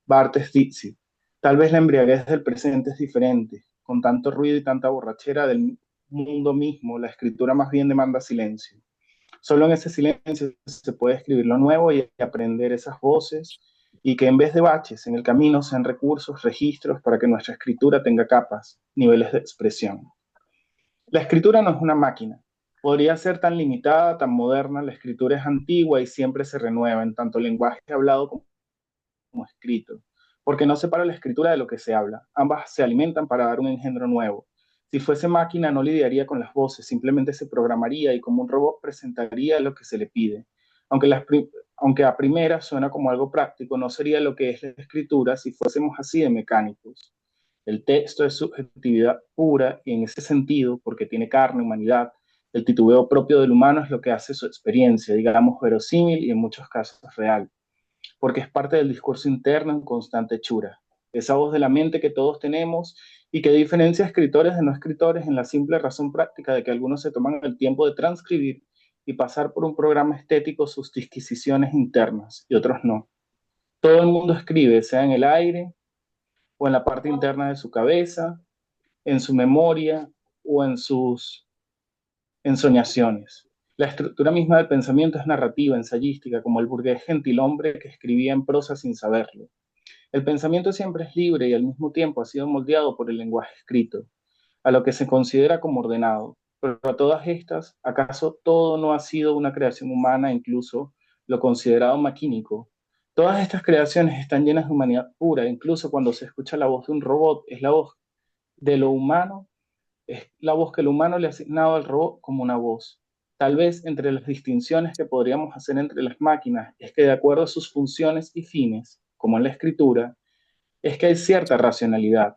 Barthes Dixit. Tal vez la embriaguez del presente es diferente. Con tanto ruido y tanta borrachera del mundo mismo, la escritura más bien demanda silencio. Solo en ese silencio se puede escribir lo nuevo y aprender esas voces y que en vez de baches en el camino sean recursos, registros para que nuestra escritura tenga capas, niveles de expresión. La escritura no es una máquina. Podría ser tan limitada, tan moderna. La escritura es antigua y siempre se renueva en tanto lenguaje hablado como escrito, porque no separa la escritura de lo que se habla. Ambas se alimentan para dar un engendro nuevo. Si fuese máquina, no lidiaría con las voces, simplemente se programaría y como un robot presentaría lo que se le pide. Aunque, aunque a primera suena como algo práctico, no sería lo que es la escritura si fuésemos así de mecánicos. El texto es subjetividad pura y en ese sentido, porque tiene carne, humanidad, el titubeo propio del humano es lo que hace su experiencia, digamos, verosímil y en muchos casos real, porque es parte del discurso interno en constante hechura. Esa voz de la mente que todos tenemos y que diferencia a escritores de no escritores en la simple razón práctica de que algunos se toman el tiempo de transcribir y pasar por un programa estético sus disquisiciones internas y otros no. Todo el mundo escribe, sea en el aire o en la parte interna de su cabeza, en su memoria o en sus ensoñaciones. La estructura misma del pensamiento es narrativa, ensayística, como el burgués gentilhombre que escribía en prosa sin saberlo. El pensamiento siempre es libre y al mismo tiempo ha sido moldeado por el lenguaje escrito, a lo que se considera como ordenado. Pero a todas estas, ¿acaso todo no ha sido una creación humana, incluso lo considerado maquínico? Todas estas creaciones están llenas de humanidad pura, incluso cuando se escucha la voz de un robot, es la voz de lo humano, es la voz que el humano le ha asignado al robot como una voz. Tal vez entre las distinciones que podríamos hacer entre las máquinas es que de acuerdo a sus funciones y fines, como en la escritura, es que hay cierta racionalidad,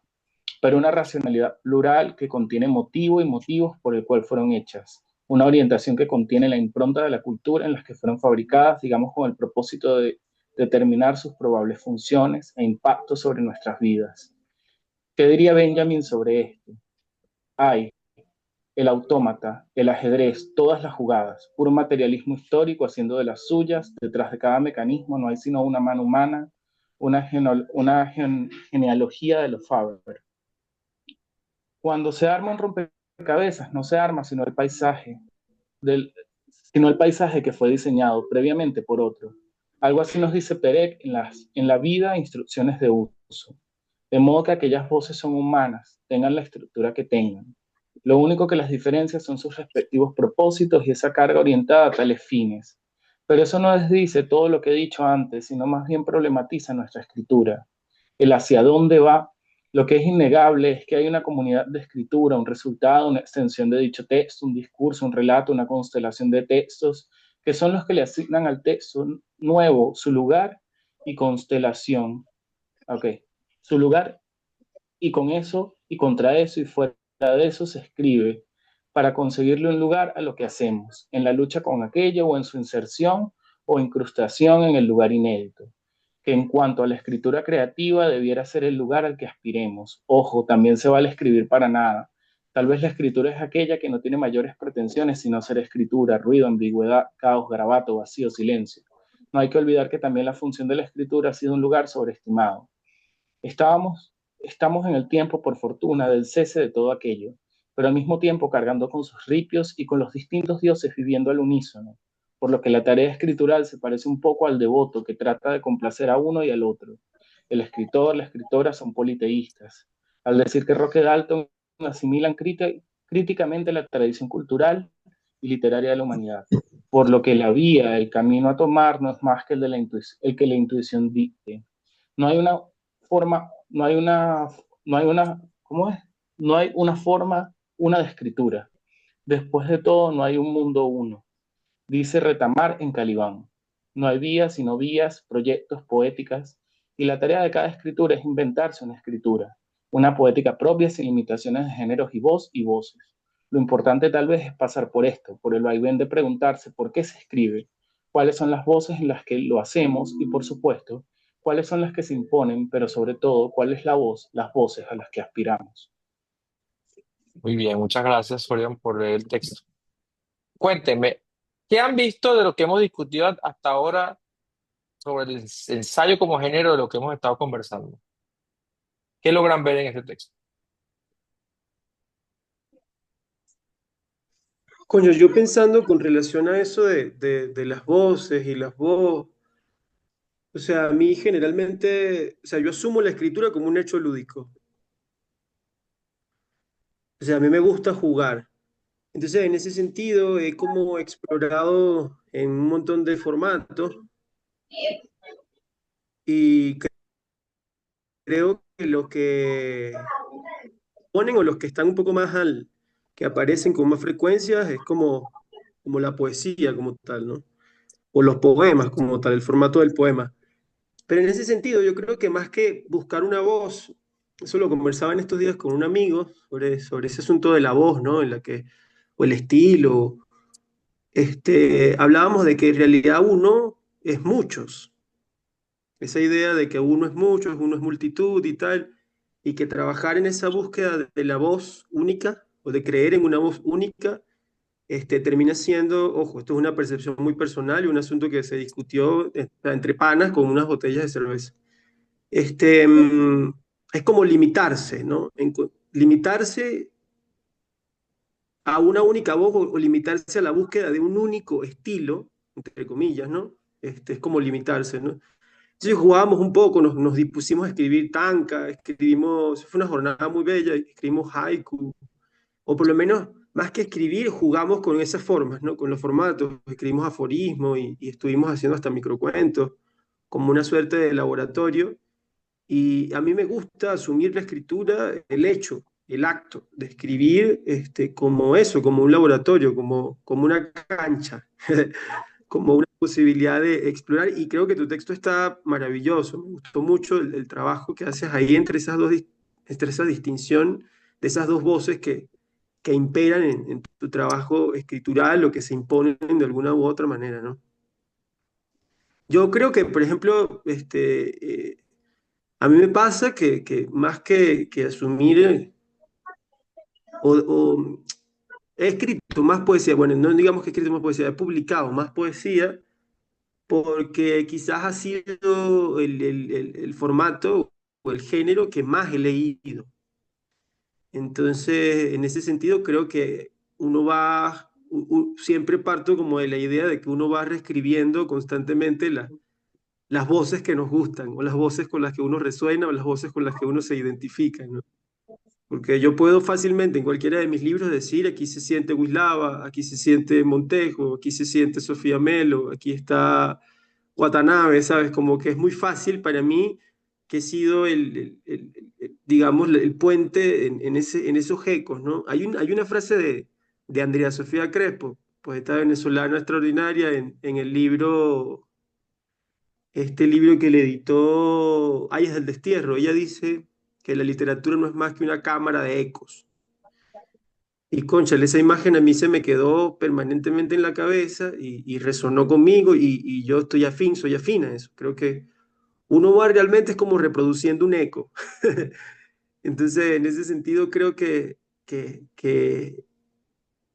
pero una racionalidad plural que contiene motivo y motivos por el cual fueron hechas. Una orientación que contiene la impronta de la cultura en las que fueron fabricadas, digamos, con el propósito de determinar sus probables funciones e impactos sobre nuestras vidas. ¿Qué diría Benjamin sobre esto? Hay el autómata, el ajedrez, todas las jugadas, puro materialismo histórico haciendo de las suyas, detrás de cada mecanismo no hay sino una mano humana, una genealogía de los Faber. Cuando se arma un rompecabezas, no se arma sino el paisaje que fue diseñado previamente por otro. Algo así nos dice Perec en la vida instrucciones de uso. De modo que aquellas voces son humanas, tengan la estructura que tengan. Lo único que las diferencia son sus respectivos propósitos y esa carga orientada a tales fines. Pero eso no desdice todo lo que he dicho antes, sino más bien problematiza nuestra escritura. El hacia dónde va. Lo que es innegable es que hay una comunidad de escritura, un resultado, una extensión de dicho texto, un discurso, un relato, una constelación de textos, que son los que le asignan al texto nuevo su lugar y constelación. Ok, su lugar y con eso y contra eso y fuera de eso se escribe para conseguirle un lugar a lo que hacemos, en la lucha con aquello o en su inserción o incrustación en el lugar inédito, que en cuanto a la escritura creativa debiera ser el lugar al que aspiremos. Ojo, también se vale escribir para nada. Tal vez la escritura es aquella que no tiene mayores pretensiones sino ser escritura, ruido, ambigüedad, caos, garabato, vacío, silencio. No hay que olvidar que también la función de la escritura ha sido un lugar sobreestimado. Estamos en el tiempo, por fortuna, del cese de todo aquello, pero al mismo tiempo cargando con sus ripios y con los distintos dioses viviendo al unísono, por lo que la tarea escritural se parece un poco al devoto que trata de complacer a uno y al otro. El escritor, la escritora son politeístas. Al decir que Roque Dalton asimilan críticamente la tradición cultural y literaria de la humanidad, por lo que la vía, el camino a tomar no es más que el que la intuición dicte. No hay una forma, no hay una, ¿cómo es? No hay una forma, una de escritura. Después de todo, no hay un mundo uno. Dice Retamar en Calibán. No hay vías, sino vías, proyectos, poéticas, y la tarea de cada escritura es inventarse una escritura, una poética propia sin limitaciones de géneros y voz y voces. Lo importante tal vez es pasar por esto, por el vaivén de preguntarse por qué se escribe, cuáles son las voces en las que lo hacemos y, por supuesto, cuáles son las que se imponen, pero sobre todo, cuál es la voz, las voces a las que aspiramos. Muy bien, muchas gracias, Florian, por leer el texto. Cuéntenme, ¿qué han visto de lo que hemos discutido hasta ahora sobre el ensayo como género de lo que hemos estado conversando? ¿Qué logran ver en este texto? Coño, yo pensando con relación a eso de las voces y las voces, o sea, a mí generalmente, o sea, yo asumo la escritura como un hecho lúdico. O sea, a mí me gusta jugar. Entonces, en ese sentido, he como explorado en un montón de formatos y creo que los que ponen o los que están un poco más que aparecen con más frecuencia es como la poesía como tal, ¿no? O los poemas como tal, el formato del poema. Pero en ese sentido, yo creo que más que buscar una voz, eso lo conversaba en estos días con un amigo sobre ese asunto de la voz, ¿no? O el estilo. Hablábamos de que en realidad uno es muchos. Esa idea de que uno es muchos, uno es multitud y tal, y que trabajar en esa búsqueda de la voz única o de creer en una voz única, termina siendo, ojo, esto es una percepción muy personal y un asunto que se discutió entre panas con unas botellas de cerveza. este, mm, es como limitarse, ¿no? Limitarse a una única voz o limitarse a la búsqueda de un único estilo, entre comillas, ¿no? Es como limitarse, ¿no? Entonces jugábamos un poco, nos dispusimos a escribir tanka, fue una jornada muy bella, escribimos haiku, o por lo menos, más que escribir, jugamos con esas formas, ¿no? Con los formatos, escribimos aforismo y estuvimos haciendo hasta microcuentos, como una suerte de laboratorio. Y a mí me gusta asumir la escritura, el hecho, el acto de escribir como eso, como un laboratorio, como una cancha, como una posibilidad de explorar. Y creo que tu texto está maravilloso. Me gustó mucho el trabajo que haces ahí entre entre esa distinción de esas dos voces que imperan en tu trabajo escritural o que se imponen de alguna u otra manera, ¿no? Yo creo que, por ejemplo, a mí me pasa que más que asumir, o he escrito más poesía, bueno, no digamos que he escrito más poesía, he publicado más poesía porque quizás ha sido el formato o el género que más he leído. Entonces, en ese sentido, creo que uno va, siempre parto como de la idea de que uno va reescribiendo constantemente las voces que nos gustan, o las voces con las que uno resuena, o las voces con las que uno se identifica, ¿no? Porque yo puedo fácilmente en cualquiera de mis libros decir, aquí se siente Wislava, aquí se siente Montejo, aquí se siente Sofía Melo, aquí está Watanabe, ¿sabes? Como que es muy fácil para mí que he sido digamos, el puente en esos ecos, ¿no? Hay una frase de Andrea Sofía Crespo, poeta venezolana extraordinaria, en el libro, este libro que le editó Ayes del Destierro. Ella dice que la literatura no es más que una cámara de ecos. Y cónchale, esa imagen a mí se me quedó permanentemente en la cabeza y resonó conmigo y yo soy afín a eso. Creo que uno va realmente es como reproduciendo un eco. Entonces, en ese sentido, creo que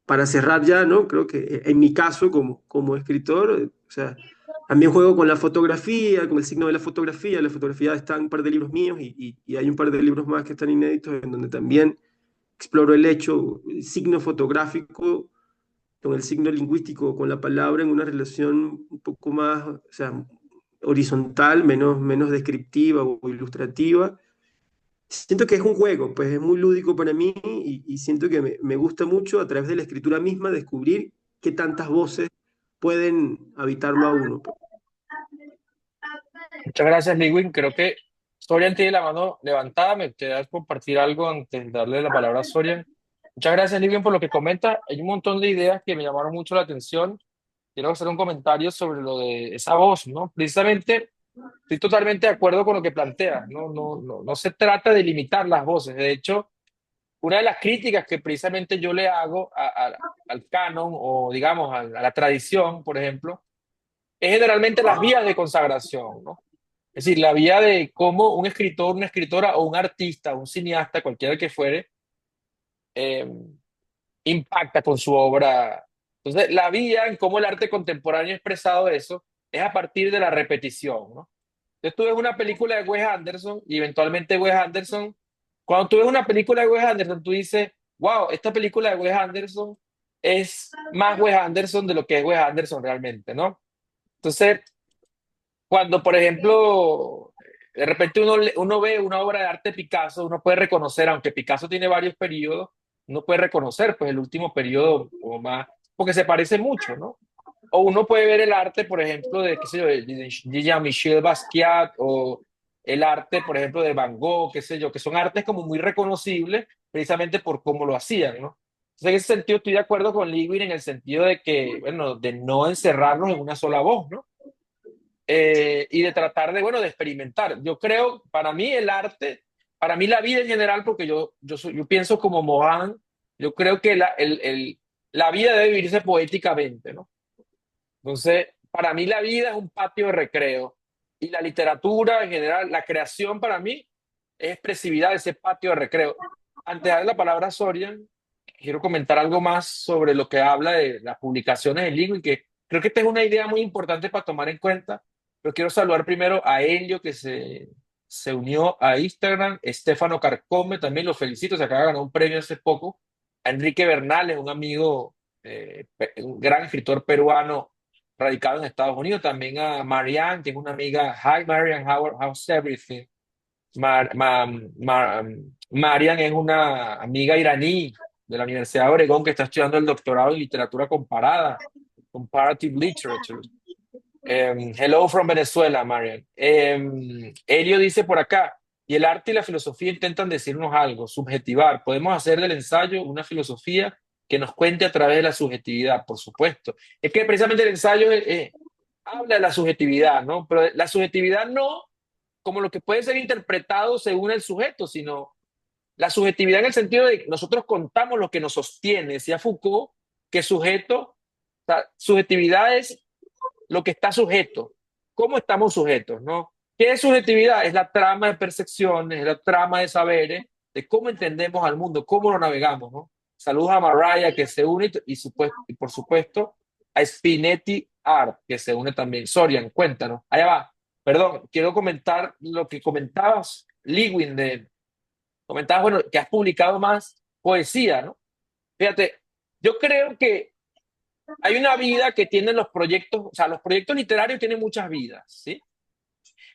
para cerrar ya, ¿no? Creo que en mi caso, como escritor, o sea, también juego con la fotografía, con el signo de la fotografía. La fotografía está en un par de libros míos y hay un par de libros más que están inéditos en donde también exploro el signo fotográfico con el signo lingüístico, con la palabra en una relación un poco más, o sea, horizontal, menos descriptiva o ilustrativa. Siento que es un juego, pues es muy lúdico para mí y siento que me gusta mucho a través de la escritura misma descubrir qué tantas voces pueden habitarlo a uno. Muchas gracias, Lewin. Creo que Sorian tiene la mano levantada. Me gustaría compartir algo antes de darle la palabra a Sorian. Muchas gracias, Lewin, por lo que comenta. Hay un montón de ideas que me llamaron mucho la atención. Quiero hacer un comentario sobre lo de esa voz, ¿no? Precisamente, estoy totalmente de acuerdo con lo que planteas. No se trata de limitar las voces. De hecho, una de las críticas que precisamente yo le hago al canon o, digamos, a la tradición, por ejemplo, es generalmente las vías de consagración, ¿no? Es decir, la vía de cómo un escritor, una escritora o un artista, un cineasta, cualquiera que fuere, eh, impacta con su obra. Entonces, la vía en cómo el arte contemporáneo ha expresado eso es a partir de la repetición, ¿no? Entonces, tú ves una película de Wes Anderson y eventualmente Wes Anderson, cuando tú ves una película de Wes Anderson, tú dices, wow, esta película de Wes Anderson es más Wes Anderson de lo que es Wes Anderson realmente, ¿no? Entonces, cuando, por ejemplo, de repente uno ve una obra de arte de Picasso, uno puede reconocer, aunque Picasso tiene varios periodos, uno puede reconocer pues el último periodo o más, porque se parece mucho, ¿no? O uno puede ver el arte, por ejemplo, de, qué sé yo, de Jean-Michel Basquiat, o el arte, por ejemplo, de Van Gogh, qué sé yo, que son artes como muy reconocibles precisamente por cómo lo hacían, ¿no? Entonces, en ese sentido estoy de acuerdo con Lewin en el sentido de que, bueno, de no encerrarnos en una sola voz, ¿no? Y de tratar de, bueno, de experimentar. Yo creo, para mí el arte, para mí la vida en general, porque yo pienso como Mohan, yo creo que la vida debe vivirse poéticamente, ¿no? Entonces, para mí la vida es un patio de recreo y la literatura en general, la creación para mí es expresividad de ese patio de recreo. Antes de dar la palabra a Sorian, quiero comentar algo más sobre lo que habla de las publicaciones en línea y que creo que esta es una idea muy importante para tomar en cuenta, pero quiero saludar primero a Helio que se unió a Instagram, Estefano Carcome, también lo felicito, se acaba de ganar un premio hace poco, a Enrique Bernales, un amigo, un gran escritor peruano radicado en Estados Unidos, también a Marianne, tengo una amiga, hi Marianne, how's everything? Marian es una amiga iraní de la Universidad de Oregón que está estudiando el doctorado en literatura comparada, comparative literature. Hello from Venezuela, Marian. Elio dice por acá, y el arte y la filosofía intentan decirnos algo, subjetivar. Podemos hacer del ensayo una filosofía que nos cuente a través de la subjetividad, por supuesto. Es que precisamente el ensayo habla de la subjetividad, ¿no? Pero la subjetividad no como lo que puede ser interpretado según el sujeto, sino la subjetividad en el sentido de que nosotros contamos lo que nos sostiene. Decía Foucault que sujeto, o sea, subjetividad es lo que está sujeto. ¿Cómo estamos sujetos? ¿No? ¿Qué es subjetividad? Es la trama de percepciones, es la trama de saberes, de cómo entendemos al mundo, cómo lo navegamos, ¿no? Saludos a Mariah que se une y por supuesto a Spinetti Art que se une también. Sorian, cuéntanos. Allá va. Perdón, quiero comentar lo que comentabas, Lewin, comentabas, bueno, que has publicado más poesía, ¿no? Fíjate, yo creo que hay una vida que tienen los proyectos, o sea, los proyectos literarios tienen muchas vidas, ¿sí?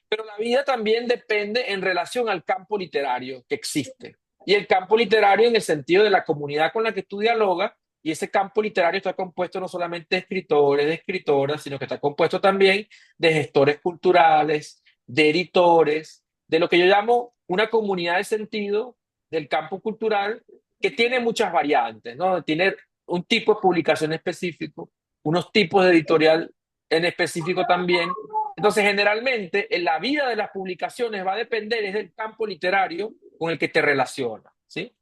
Pero la vida también depende en relación al campo literario que existe. Y el campo literario en el sentido de la comunidad con la que tú dialogas, y ese campo literario está compuesto no solamente de escritores, de escritoras, sino que está compuesto también de gestores culturales, de editores, de lo que yo llamo una comunidad de sentido del campo cultural que tiene muchas variantes, ¿no? Tiene un tipo de publicación específico, unos tipos de editorial en específico también. Entonces, generalmente, en la vida de las publicaciones va a depender es del campo literario con el que te relacionas, ¿sí?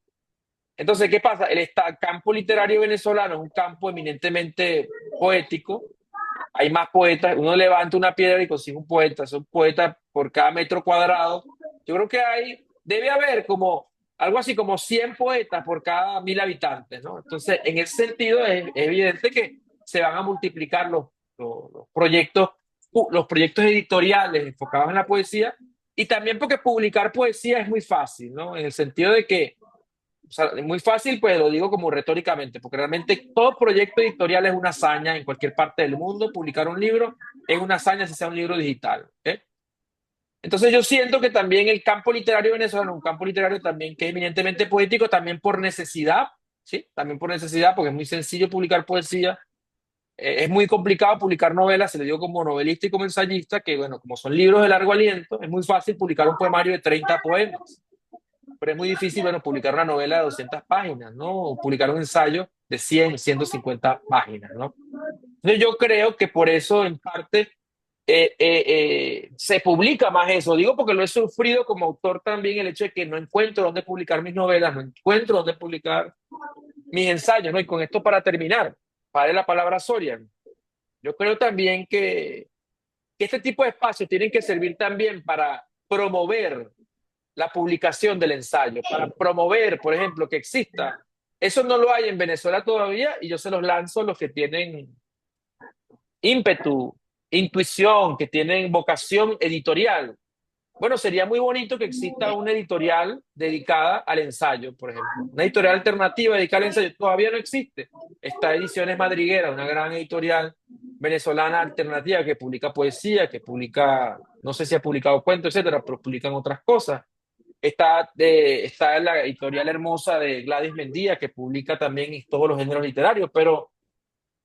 Entonces, ¿qué pasa? Campo literario venezolano es un campo eminentemente poético. Hay más poetas. Uno levanta una piedra y consigue un poeta. Son poetas por cada metro cuadrado. Yo creo que debe haber como algo así como 100 poetas por cada 1000 habitantes, ¿no? Entonces, en ese sentido, es evidente que se van a multiplicar los proyectos, los proyectos editoriales enfocados en la poesía y también porque publicar poesía es muy fácil, ¿no? En el sentido de que o sea, es muy fácil, pues lo digo como retóricamente, porque realmente todo proyecto editorial es una hazaña en cualquier parte del mundo. Publicar un libro es una hazaña si sea un libro digital. Entonces yo siento que también el campo literario venezolano, un campo literario también que es eminentemente poético, también por necesidad, ¿sí? También por necesidad, porque es muy sencillo publicar poesía. Es muy complicado publicar novelas, se le digo como novelista y como ensayista, que bueno, como son libros de largo aliento, es muy fácil publicar un poemario de 30 poemas. Pero es muy difícil, bueno, publicar una novela de 200 páginas, ¿no? O publicar un ensayo de 100, 150 páginas, ¿no? Entonces yo creo que por eso, en parte, se publica más eso. Digo porque lo he sufrido como autor también, el hecho de que no encuentro dónde publicar mis novelas, no encuentro dónde publicar mis ensayos, ¿no? Y con esto para terminar, para la palabra Sorian, yo creo también que este tipo de espacios tienen que servir también para promover la publicación del ensayo, para promover, por ejemplo, que exista. Eso no lo hay en Venezuela todavía y yo se los lanzo a los que tienen ímpetu, intuición, que tienen vocación editorial. Bueno, sería muy bonito que exista una editorial dedicada al ensayo, por ejemplo. Una editorial alternativa dedicada al ensayo. Todavía no existe. Está Ediciones Madriguera, una gran editorial venezolana alternativa que publica poesía, que publica, no sé si ha publicado cuentos, etcétera, pero publican otras cosas. está la editorial hermosa de Gladys Mendía, que publica también todos los géneros literarios, pero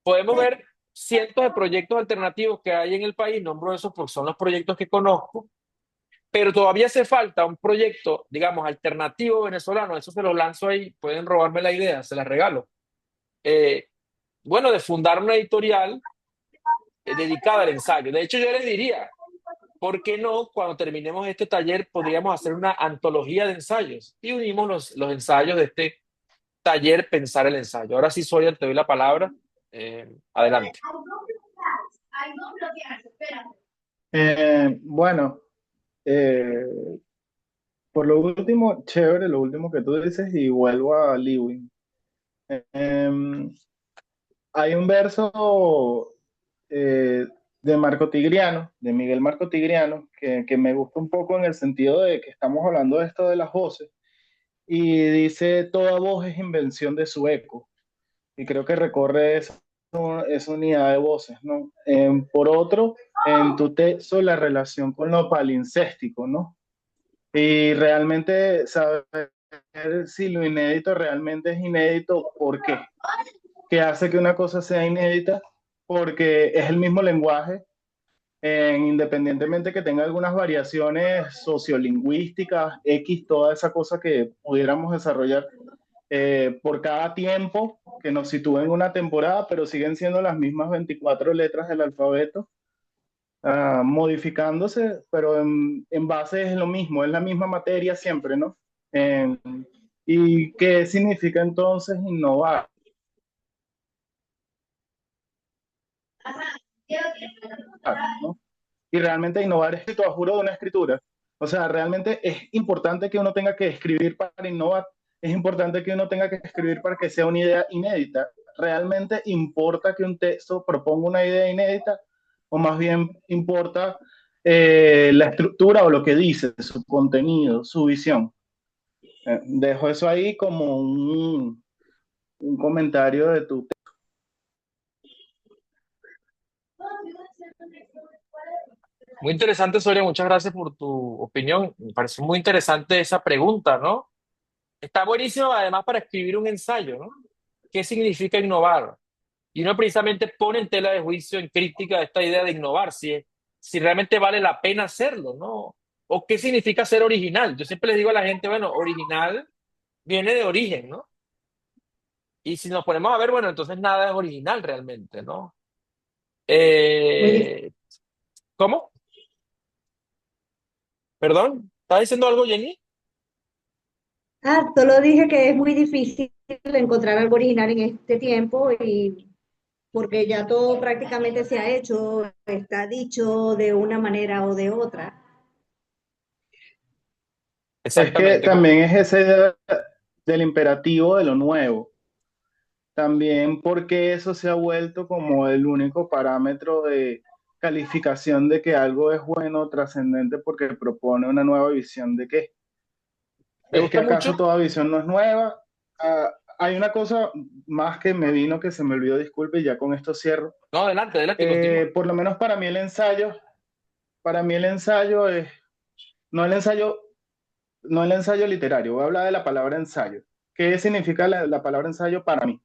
podemos ver cientos de proyectos alternativos que hay en el país, nombro esos porque son los proyectos que conozco, pero todavía hace falta un proyecto, digamos, alternativo venezolano, eso se lo lanzo ahí, pueden robarme la idea, se las regalo. Bueno, de fundar una editorial dedicada al ensayo. De hecho, yo les diría, ¿por qué no, cuando terminemos este taller, podríamos hacer una antología de ensayos y unimos los ensayos de este taller Pensar el ensayo? Ahora sí, Soria, te doy la palabra. Adelante. Bueno, eh, por lo último, chévere, lo último que tú dices, y vuelvo a Lewin. Em, Hay un verso de Marco Tigriano, de Miguel Marco Tigriano, que me gusta un poco en el sentido de que estamos hablando de esto de las voces, y dice, toda voz es invención de su eco, y creo que recorre esa unidad de voces, ¿no? Por otro, en tu texto, la relación con lo palincéstico, ¿no? Y realmente saber si lo inédito realmente es inédito, ¿por qué? ¿Qué hace que una cosa sea inédita? Porque es el mismo lenguaje, independientemente que tenga algunas variaciones sociolingüísticas, X, toda esa cosa que pudiéramos desarrollar por cada tiempo que nos sitúe en una temporada, pero siguen siendo las mismas 24 letras del alfabeto, modificándose, pero en base es lo mismo, es la misma materia siempre, ¿no? Eh, ¿Y qué significa entonces innovar? ¿No? Y realmente innovar es escrito a juro de una escritura. O sea, realmente es importante que uno tenga que escribir para innovar, es importante que uno tenga que escribir para que sea una idea inédita. ¿Realmente importa que un texto proponga una idea inédita? ¿O más bien importa la estructura o lo que dice, su contenido, su visión? Dejo eso ahí como un comentario de tu... Muy interesante, Soria, muchas gracias por tu opinión. Me parece muy interesante esa pregunta, ¿no? Está buenísimo además para escribir un ensayo, ¿no? ¿Qué significa innovar? Y uno precisamente pone en tela de juicio, en crítica, esta idea de innovar, si realmente vale la pena hacerlo, ¿no? O qué significa ser original. Yo siempre les digo a la gente, bueno, original viene de origen, ¿no? Y si nos ponemos a ver, bueno, entonces nada es original realmente, ¿no? Muy difícil. Eh, ¿Cómo? ¿Perdón? ¿Estás diciendo algo, Jenny? Solo dije que es muy difícil encontrar algo original en este tiempo y porque ya todo prácticamente se ha hecho, está dicho de una manera o de otra. Es que Exactamente. también es esa idea del imperativo de lo nuevo. También porque eso se ha vuelto como el único parámetro de calificación de que algo es bueno, trascendente, porque propone una nueva visión de qué. Me ¿Es que gusta acaso mucho. toda visión no es nueva? Hay una cosa más que me vino que se me olvidó, disculpe, y ya con esto cierro. No, adelante, adelante, continúa. Por lo menos para mí el ensayo es, no el ensayo, no el ensayo literario, voy a hablar de la palabra ensayo. ¿Qué significa la palabra ensayo para mí?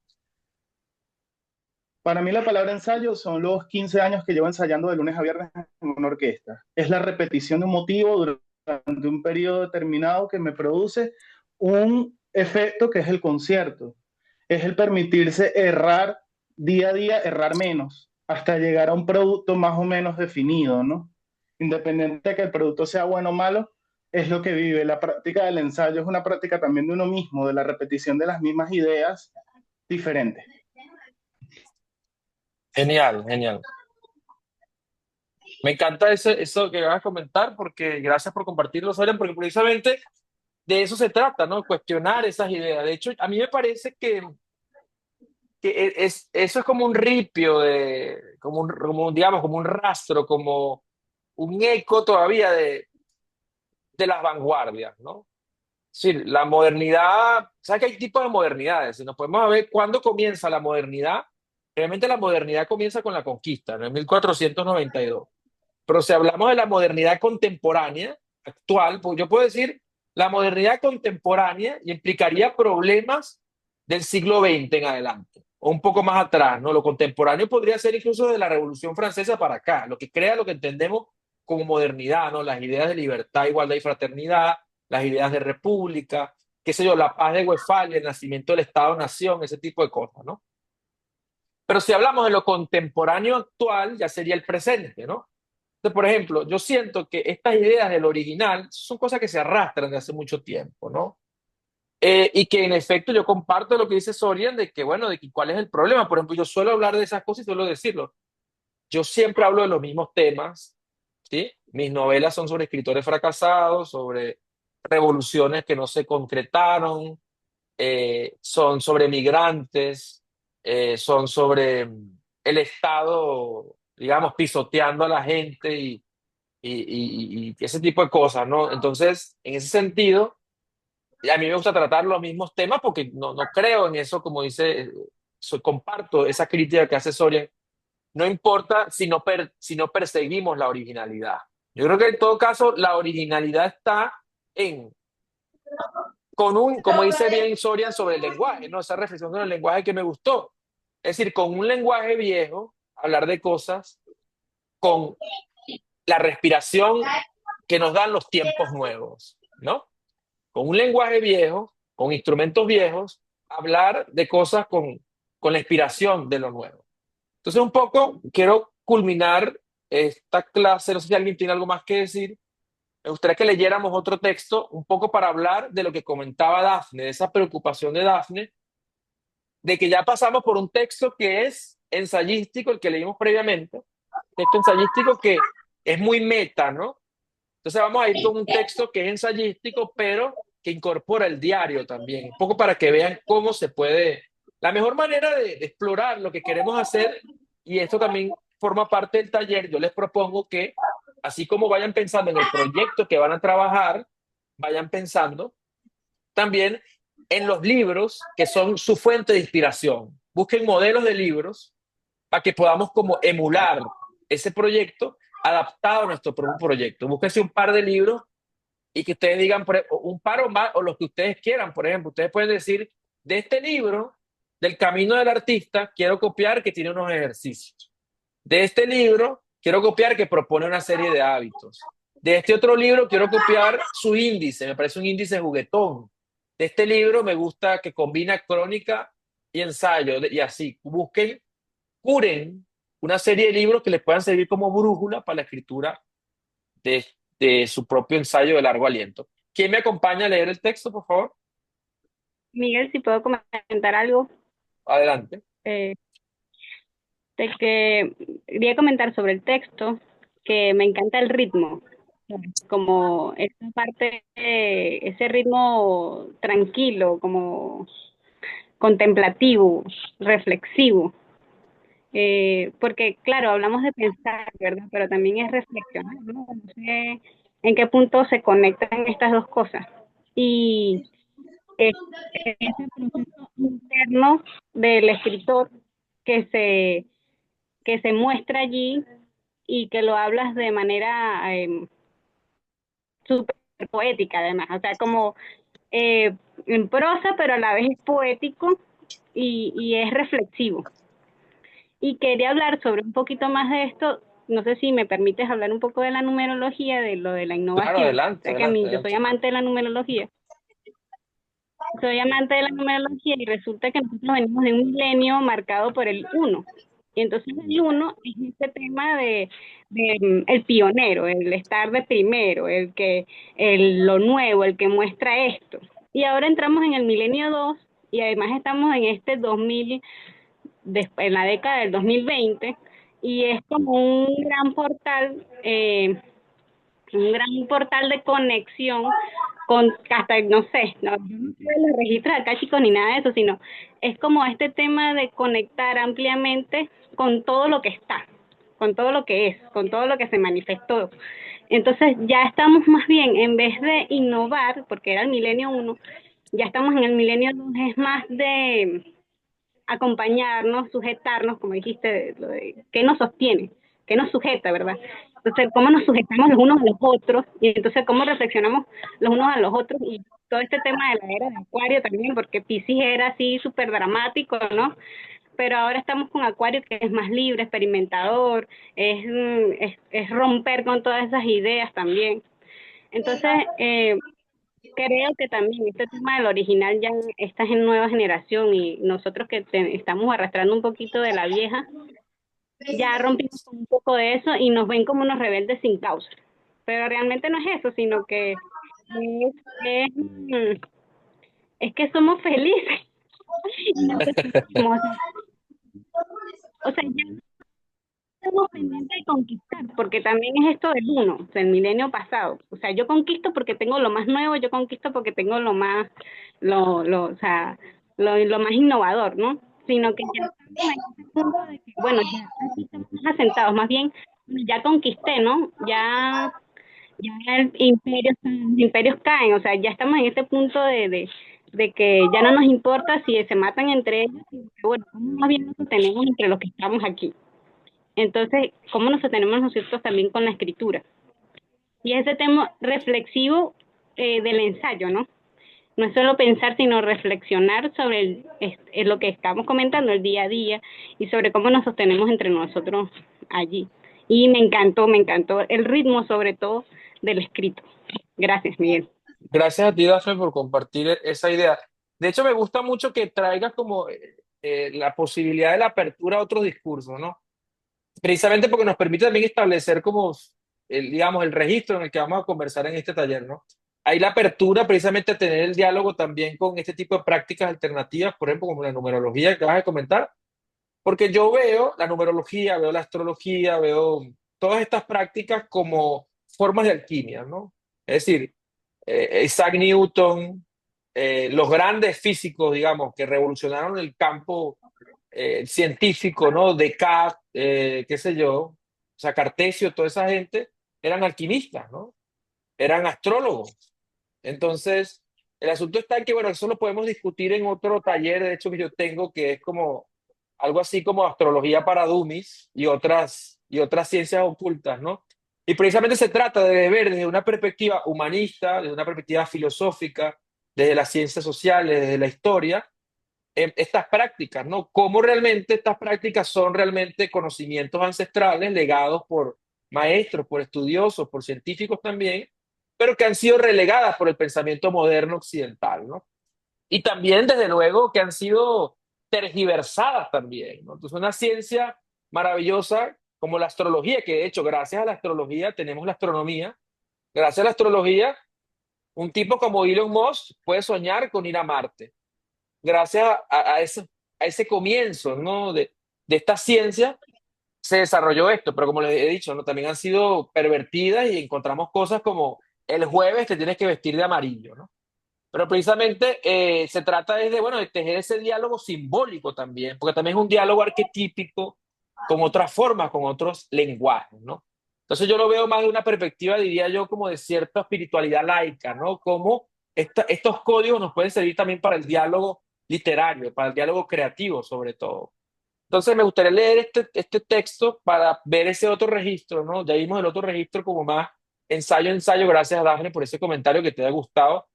Para mí la palabra ensayo son los 15 años que llevo ensayando de lunes a viernes en una orquesta. Es la repetición de un motivo durante un periodo determinado que me produce un efecto que es el concierto. Es el permitirse errar día a día, errar menos, hasta llegar a un producto más o menos definido, ¿no? Independiente de que el producto sea bueno o malo, es lo que vive. La práctica del ensayo es una práctica también de uno mismo, de la repetición de las mismas ideas diferentes. Genial, genial. Me encanta eso que vas a comentar, porque gracias por compartirlo, Soren, porque precisamente de eso se trata, ¿no? Cuestionar esas ideas. De hecho, a mí me parece que eso es como un ripio, digamos, como un rastro, como un eco todavía de las vanguardias, ¿no? Sí, la modernidad, ¿sabes que hay tipos de modernidades? Si nos podemos ver cuándo comienza la modernidad, realmente la modernidad comienza con la conquista, ¿no? En 1492. Pero si hablamos de la modernidad contemporánea, actual, pues yo puedo decir la modernidad contemporánea implicaría problemas del siglo XX en adelante, o un poco más atrás, ¿no? Lo contemporáneo podría ser incluso de la Revolución Francesa para acá, lo que crea lo que entendemos como modernidad, ¿no? Las ideas de libertad, igualdad y fraternidad, las ideas de república, qué sé yo, la paz de Westfalia, el nacimiento del Estado-Nación, ese tipo de cosas, ¿no? Pero si hablamos de lo contemporáneo actual, ya sería el presente, ¿no? Entonces, por ejemplo, yo siento que estas ideas del original son cosas que se arrastran de hace mucho tiempo, ¿no? Y que en efecto yo comparto lo que dice Sorian de que, bueno, de que cuál es el problema. Por ejemplo, yo suelo hablar de esas cosas y suelo decirlo. Yo siempre hablo de los mismos temas, ¿sí? Mis novelas son sobre escritores fracasados, sobre revoluciones que no se concretaron, son sobre migrantes, son sobre el Estado, digamos, pisoteando a la gente y ese tipo de cosas, ¿no? Entonces, en ese sentido, a mí me gusta tratar los mismos temas porque no creo en eso, como dice, comparto esa crítica que hace Soria. No importa si no perseguimos la originalidad. Yo creo que en todo caso la originalidad está en como dice bien Sorian sobre el lenguaje, ¿no? Esa reflexión sobre el lenguaje que me gustó. Es decir, con un lenguaje viejo, hablar de cosas con la respiración que nos dan los tiempos nuevos, ¿no? Con un lenguaje viejo, con instrumentos viejos, hablar de cosas con la inspiración de lo nuevo. Entonces, un poco quiero culminar esta clase, no sé si alguien tiene algo más que decir. Me gustaría que leyéramos otro texto, un poco para hablar de lo que comentaba Dafne, de esa preocupación de Dafne, de que ya pasamos por un texto que es ensayístico, el que leímos previamente, texto ensayístico que es muy meta, ¿no? Entonces vamos a ir con un texto que es ensayístico, pero que incorpora el diario también, un poco para que vean cómo se puede, la mejor manera de explorar lo que queremos hacer, y esto también forma parte del taller. Yo les propongo que, así como vayan pensando en el proyecto que van a trabajar, vayan pensando también en los libros que son su fuente de inspiración. Busquen modelos de libros para que podamos como emular ese proyecto adaptado a nuestro propio proyecto. Búsquense un par de libros y que ustedes digan un par o más, o los que ustedes quieran. Por ejemplo, ustedes pueden decir, de este libro, del camino del artista, quiero copiar que tiene unos ejercicios. De este libro, quiero copiar que propone una serie de hábitos. De este otro libro, quiero copiar su índice, me parece un índice juguetón. De este libro, me gusta que combina crónica y ensayo, y así. Busquen, curen una serie de libros que les puedan servir como brújula para la escritura de, de su propio ensayo de largo aliento. ¿Quién me acompaña a leer el texto, por favor? Miguel, si puedo comentar algo, Adelante. eh, de que quería comentar sobre el texto, que me encanta el ritmo, como esa parte, ese ritmo tranquilo, como contemplativo, reflexivo. Porque claro, hablamos de pensar, ¿verdad? Pero también es reflexionar, ¿no? No sé en qué punto se conectan estas dos cosas. Y ese proceso interno del escritor que se, que se muestra allí y que lo hablas de manera súper poética además, o sea, como en prosa, pero a la vez es poético y es reflexivo. Y quería hablar sobre un poquito más de esto. No sé si me permites hablar un poco de la numerología, de lo de la Claro, innovación. O adelante, sea, que a adelante, mí, yo soy adelante. amante de la numerología. Soy amante de la numerología y resulta que nosotros venimos de un milenio marcado por el uno. Y entonces el uno es este tema de el pionero, el estar de primero, lo nuevo, el que muestra esto. Y ahora entramos en el milenio 2 y además estamos en este 2000 en la década del 2020 y es como un gran portal de conexión con hasta, no sé, no, yo no sé los registros acá chicos ni nada de eso, sino es como este tema de conectar ampliamente con todo lo que está, con todo lo que es, con todo lo que se manifestó. Entonces ya estamos más bien, en vez de innovar, porque era el milenio uno, ya estamos en el milenio 2, es más de acompañarnos, sujetarnos, como dijiste, lo de qué nos sostiene, qué nos sujeta, ¿verdad? Entonces, cómo nos sujetamos los unos a los otros, y entonces cómo reflexionamos los unos a los otros, y todo este tema de la era de Acuario también, porque Piscis era así súper dramático, ¿no? Pero ahora estamos con Acuario, que es más libre, experimentador, es romper con todas esas ideas también. Entonces, creo que también este tema del original ya está en nueva generación, y nosotros que estamos arrastrando un poquito de la vieja, ya rompimos con un poco de eso y nos ven como unos rebeldes sin causa. Pero realmente no es eso, sino que es, es que somos felices y nos sentimos, o sea, ya no estamos pendientes de conquistar, porque también es esto del uno, o sea, el milenio pasado. O sea, yo conquisto porque tengo lo más nuevo, yo conquisto porque tengo lo más, o sea, lo más innovador, ¿no? Sino que ya estamos en ese punto de que, bueno, ya aquí estamos más asentados, más bien ya conquisté, ¿no? Ya los imperios caen, o sea, ya estamos en este punto de que ya no nos importa si se matan entre ellos, sino que, bueno, ¿cómo más bien nos sostenemos entre los que estamos aquí? Entonces, ¿cómo nos sostenemos nosotros también con la escritura? Y ese tema reflexivo del ensayo, ¿no? No es solo pensar, sino reflexionar sobre lo que estamos comentando el día a día y sobre cómo nos sostenemos entre nosotros allí. Y me encantó el ritmo sobre todo del escrito. Gracias, Miguel. Gracias a ti, Dafne, por compartir esa idea. De hecho, me gusta mucho que traigas como la posibilidad de la apertura a otros discursos, ¿no? Precisamente porque nos permite también establecer como, digamos, el registro en el que vamos a conversar en este taller, ¿no? Hay la apertura precisamente a tener el diálogo también con este tipo de prácticas alternativas, por ejemplo, como la numerología que vas a comentar, porque yo veo la numerología, veo la astrología, veo todas estas prácticas como formas de alquimia, ¿no? Es decir, Isaac Newton, los grandes físicos, digamos, que revolucionaron el campo científico, ¿no? Descartes, qué sé yo, o sea, Cartesio, toda esa gente, eran alquimistas, ¿no? Eran astrólogos. Entonces, el asunto está en que, bueno, eso lo podemos discutir en otro taller, de hecho, que yo tengo, que es como algo así como astrología para dummies y otras ciencias ocultas, ¿no? Y precisamente se trata de ver desde una perspectiva humanista, desde una perspectiva filosófica, desde las ciencias sociales, desde la historia, estas prácticas, ¿no? Cómo realmente estas prácticas son realmente conocimientos ancestrales legados por maestros, por estudiosos, por científicos también, pero que han sido relegadas por el pensamiento moderno occidental, ¿no? Y también, desde luego, que han sido tergiversadas también, ¿no? Entonces, una ciencia maravillosa como la astrología, que de hecho, gracias a la astrología tenemos la astronomía, gracias a la astrología, un tipo como Elon Musk puede soñar con ir a Marte gracias a ese comienzo, ¿no? De esta ciencia se desarrolló esto, pero como les he dicho, ¿no? También han sido pervertidas y encontramos cosas como el jueves te tienes que vestir de amarillo, ¿no? Pero precisamente se trata desde, bueno, de tejer ese diálogo simbólico también, porque también es un diálogo arquetípico con otras formas, con otros lenguajes, ¿no? Entonces yo lo veo más de una perspectiva, diría yo, como de cierta espiritualidad laica, ¿no? Como estos códigos nos pueden servir también para el diálogo literario, para el diálogo creativo sobre todo. Entonces me gustaría leer este texto para ver ese otro registro, ¿no? Ya vimos el otro registro como más ensayo, ensayo, gracias a Dafne por ese comentario que te haya gustado.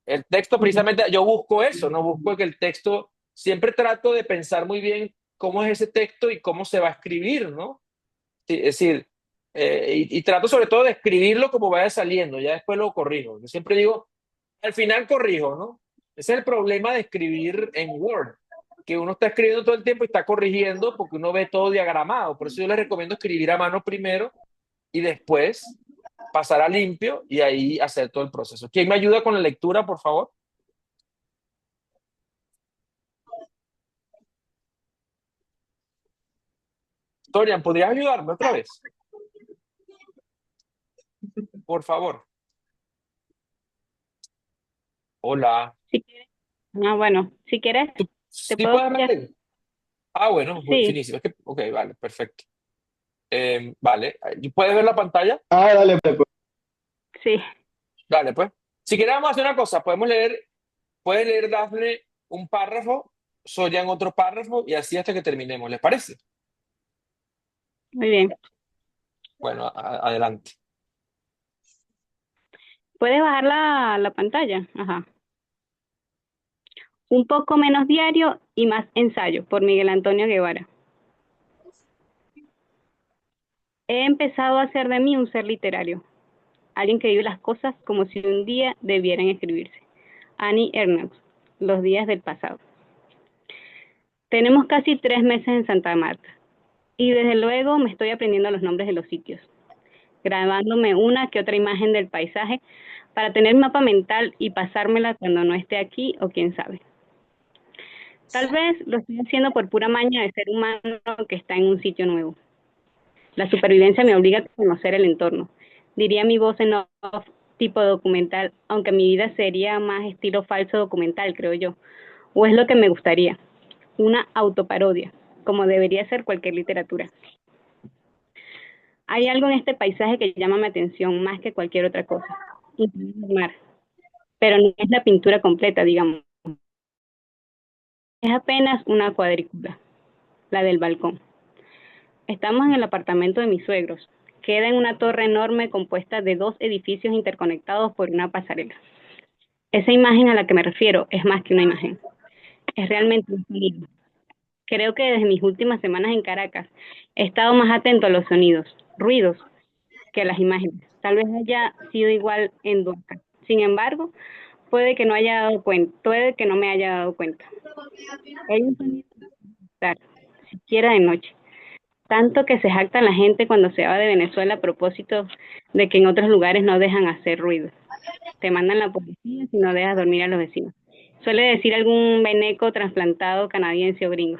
El texto precisamente, yo busco eso, ¿no? Busco que el texto, siempre trato de pensar muy bien cómo es ese texto y cómo se va a escribir, ¿no? Sí, es decir, y trato sobre todo de escribirlo como vaya saliendo, ya después lo corrijo. Yo siempre digo, al final corrijo, ¿no? Ese es el problema de escribir en Word, que uno está escribiendo todo el tiempo y está corrigiendo porque uno ve todo diagramado. Por eso yo les recomiendo escribir a mano primero y después pasar a limpio y ahí hacer todo el proceso. ¿Quién me ayuda con la lectura, por favor? Dorian, ¿podrías ayudarme otra vez? Por favor. Hola. Si quieres, bueno, si quieres, ¿Tú te sí puedo puedes ya. leer? Ah, bueno, Sí, finísimo. Ok, vale, perfecto. Vale, ¿puedes ver la pantalla? Ah, dale, pues. sí. Dale, pues. Si queremos hacer una cosa, puede leer Dafne un párrafo, Sorian otro párrafo y así hasta que terminemos, ¿les parece? Muy bien. Bueno, adelante. ¿Puedes bajar la pantalla? Ajá. Un poco menos diario y más ensayo, por Miguel Antonio Guevara. He empezado a hacer de mí un ser literario, alguien que vive las cosas como si un día debieran escribirse. Annie Ernaux, Los días del pasado. Tenemos casi 3 meses en Santa Marta y desde luego me estoy aprendiendo los nombres de los sitios, grabándome una que otra imagen del paisaje para tener mapa mental y pasármela cuando no esté aquí o quién sabe. Tal vez lo estoy haciendo por pura maña de ser humano que está en un sitio nuevo. La supervivencia me obliga a conocer el entorno. Diría mi voz en off tipo documental, aunque mi vida sería más estilo falso documental, creo yo. O es lo que me gustaría. Una autoparodia, como debería ser cualquier literatura. Hay algo en este paisaje que llama mi atención más que cualquier otra cosa. Incluso el mar. Pero no es la pintura completa, digamos. Es apenas una cuadrícula, la del balcón. Estamos en el apartamento de mis suegros. Queda en una torre enorme compuesta de 2 edificios interconectados por una pasarela. Esa imagen a la que me refiero es más que una imagen. Es realmente un sonido. Creo que desde mis últimas semanas en Caracas he estado más atento a los sonidos, ruidos, que a las imágenes. Tal vez haya sido igual en Duaca. Sin embargo, puede que no me haya dado cuenta. Hay un sonido siquiera de noche. Tanto que se jacta la gente cuando se va de Venezuela a propósito de que en otros lugares no dejan hacer ruido. Te mandan la policía si no dejas dormir a los vecinos. Suele decir algún veneco trasplantado canadiense o gringo.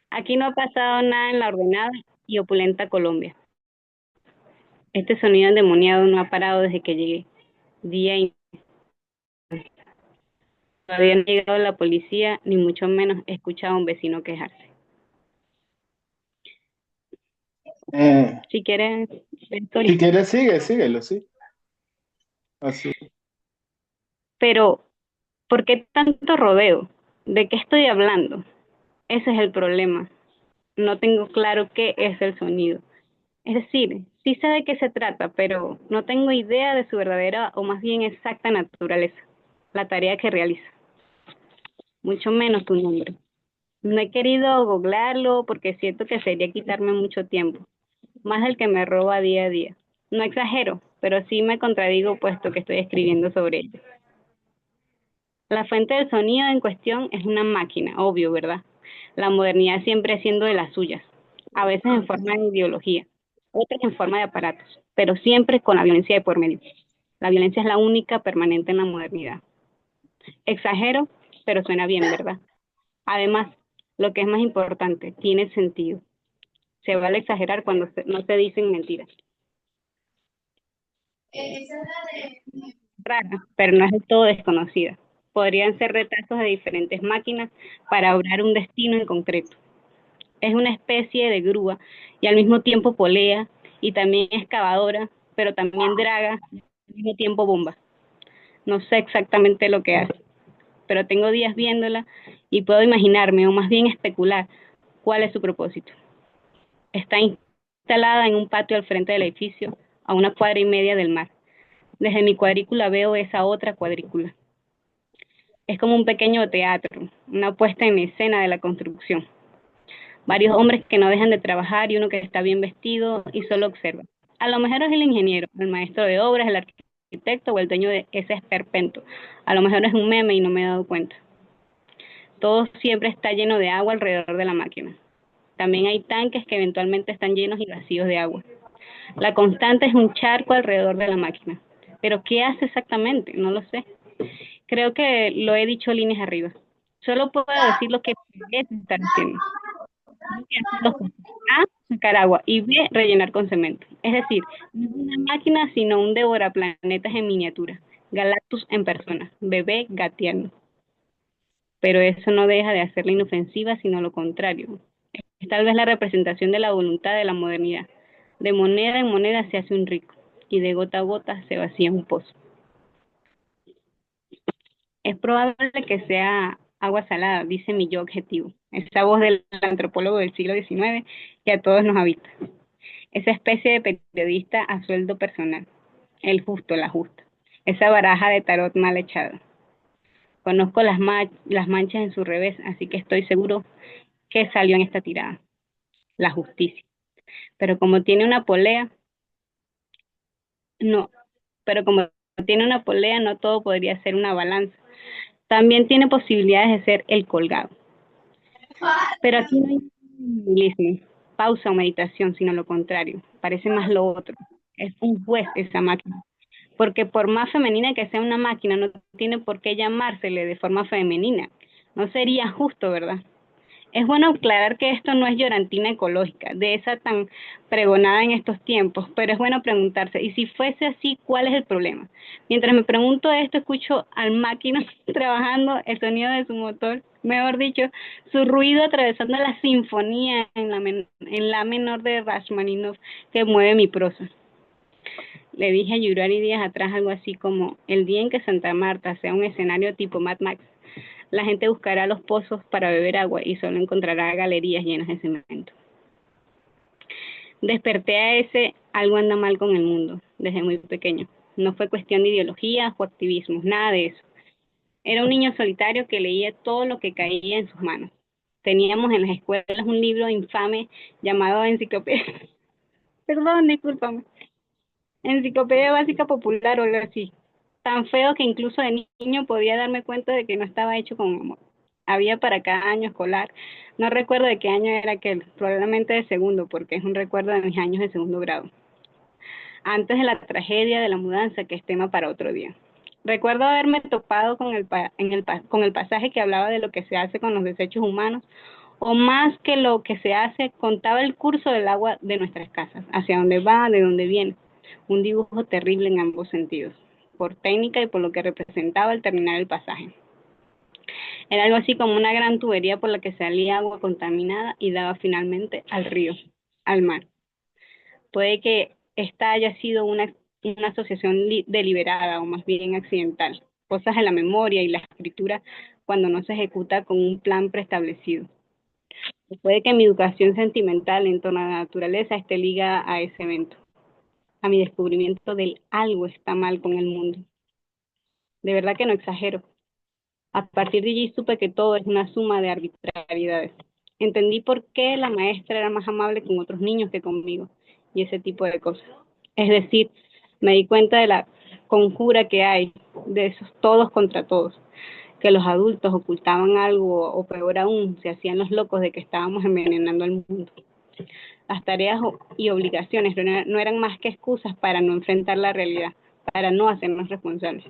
Aquí no ha pasado nada en la ordenada y opulenta Colombia. Este sonido endemoniado no ha parado desde que llegué. Día y todavía no ha llegado la policía, ni mucho menos he escuchado a un vecino quejarse. Si quieres, Si quieres, síguelo, sí. Así. Pero, ¿por qué tanto rodeo? ¿De qué estoy hablando? Ese es el problema. No tengo claro qué es el sonido. Es decir, sí sé de qué se trata, pero no tengo idea de su verdadera o más bien exacta naturaleza, la tarea que realiza, mucho menos tu nombre. No he querido googlearlo porque siento que sería quitarme mucho tiempo, más del que me roba día a día. No exagero, pero sí me contradigo puesto que estoy escribiendo sobre ello. La fuente del sonido en cuestión es una máquina, obvio, ¿verdad? La modernidad siempre haciendo de las suyas, a veces en forma de ideología, otras en forma de aparatos, pero siempre con la violencia de por medio. La violencia es la única permanente en la modernidad. Exagero, pero suena bien, ¿verdad? Además, lo que es más importante, tiene sentido. Se vale exagerar cuando no se dicen mentiras. Rara, pero no es del todo desconocida. Podrían ser retazos de diferentes máquinas para obrar un destino en concreto. Es una especie de grúa y al mismo tiempo polea y también excavadora, pero también draga y al mismo tiempo bomba. No sé exactamente lo que hace, pero tengo días viéndola y puedo imaginarme, o más bien especular, cuál es su propósito. Está instalada en un patio al frente del edificio, a 1,5 cuadras del mar. Desde mi cuadrícula veo esa otra cuadrícula. Es como un pequeño teatro, una puesta en escena de la construcción. Varios hombres que no dejan de trabajar y uno que está bien vestido y solo observa. A lo mejor es el ingeniero, el maestro de obras, el arquitecto o el dueño de ese esperpento. A lo mejor es un meme y no me he dado cuenta. Todo siempre está lleno de agua alrededor de la máquina. También hay tanques que eventualmente están llenos y vacíos de agua. La constante es un charco alrededor de la máquina. ¿Pero qué hace exactamente? No lo sé. Creo que lo he dicho líneas arriba. Solo puedo decir lo que parece estar haciendo. A, sacar agua y B, rellenar con cemento. Es decir, no es una máquina, sino un devoraplanetas en miniatura. Galactus en persona, bebé gateando. Pero eso no deja de hacerla inofensiva, sino lo contrario. Es tal vez la representación de la voluntad de la modernidad. De moneda en moneda se hace un rico y de gota a gota se vacía un pozo. Es probable que sea agua salada, dice mi yo objetivo, esa voz del antropólogo del siglo XIX que a todos nos habita. esa especie de periodista a sueldo personal, el justo, la justa, esa baraja de tarot mal echada. Conozco las manchas en su revés, así que estoy seguro que salió en esta tirada, la justicia. Pero como tiene una polea, no, pero como tiene una polea, no todo podría ser una balanza. También tiene posibilidades de ser el colgado. Pero aquí no hay nihilismo, pausa o meditación, sino lo contrario. Parece más lo otro. Es un juez esa máquina. Porque por más femenina que sea una máquina, no tiene por qué llamársele de forma femenina. No sería justo, ¿verdad? Es bueno aclarar que esto no es llorantina ecológica, de esa tan pregonada en estos tiempos, pero es bueno preguntarse, y si fuese así, ¿cuál es el problema? Mientras me pregunto esto, escucho al máquina trabajando, el sonido de su motor, mejor dicho, su ruido atravesando la sinfonía en la menor de Rachmaninoff que mueve mi prosa. Le dije a Yurari días atrás algo así como, el día en que Santa Marta sea un escenario tipo Mad Max, la gente buscará los pozos para beber agua y solo encontrará galerías llenas de cemento. Desperté a ese algo anda mal con el mundo desde muy pequeño. No fue cuestión de ideologías o activismos, nada de eso. Era un niño solitario que leía todo lo que caía en sus manos. Teníamos en las escuelas un libro infame llamado Enciclopedia. Perdón, discúlpame. Enciclopedia Básica Popular o algo así. Tan feo que incluso de niño podía darme cuenta de que no estaba hecho con amor. Había para cada año escolar. No recuerdo de qué año era aquel, probablemente de segundo, porque es un recuerdo de mis años de segundo grado. Antes de la tragedia de la mudanza, que es tema para otro día. Recuerdo haberme topado con con el pasaje que hablaba de lo que se hace con los desechos humanos, o más que lo que se hace, contaba el curso del agua de nuestras casas, hacia dónde va, de dónde viene. Un dibujo terrible en ambos sentidos, por técnica y por lo que representaba al terminar el pasaje. Era algo así como una gran tubería por la que salía agua contaminada y daba finalmente al río, al mar. Puede que esta haya sido una asociación deliberada o más bien accidental, cosas de la memoria y la escritura cuando no se ejecuta con un plan preestablecido. Puede que mi educación sentimental en torno a la naturaleza esté ligada a ese evento, a mi descubrimiento del algo está mal con el mundo. De verdad que no exagero. A partir de allí supe que todo es una suma de arbitrariedades. Entendí por qué la maestra era más amable con otros niños que conmigo y ese tipo de cosas. Es decir, me di cuenta de la conjura que hay de esos todos contra todos, que los adultos ocultaban algo o peor aún, se hacían los locos de que estábamos envenenando al mundo. Las tareas y obligaciones no eran más que excusas para no enfrentar la realidad, para no hacernos responsables.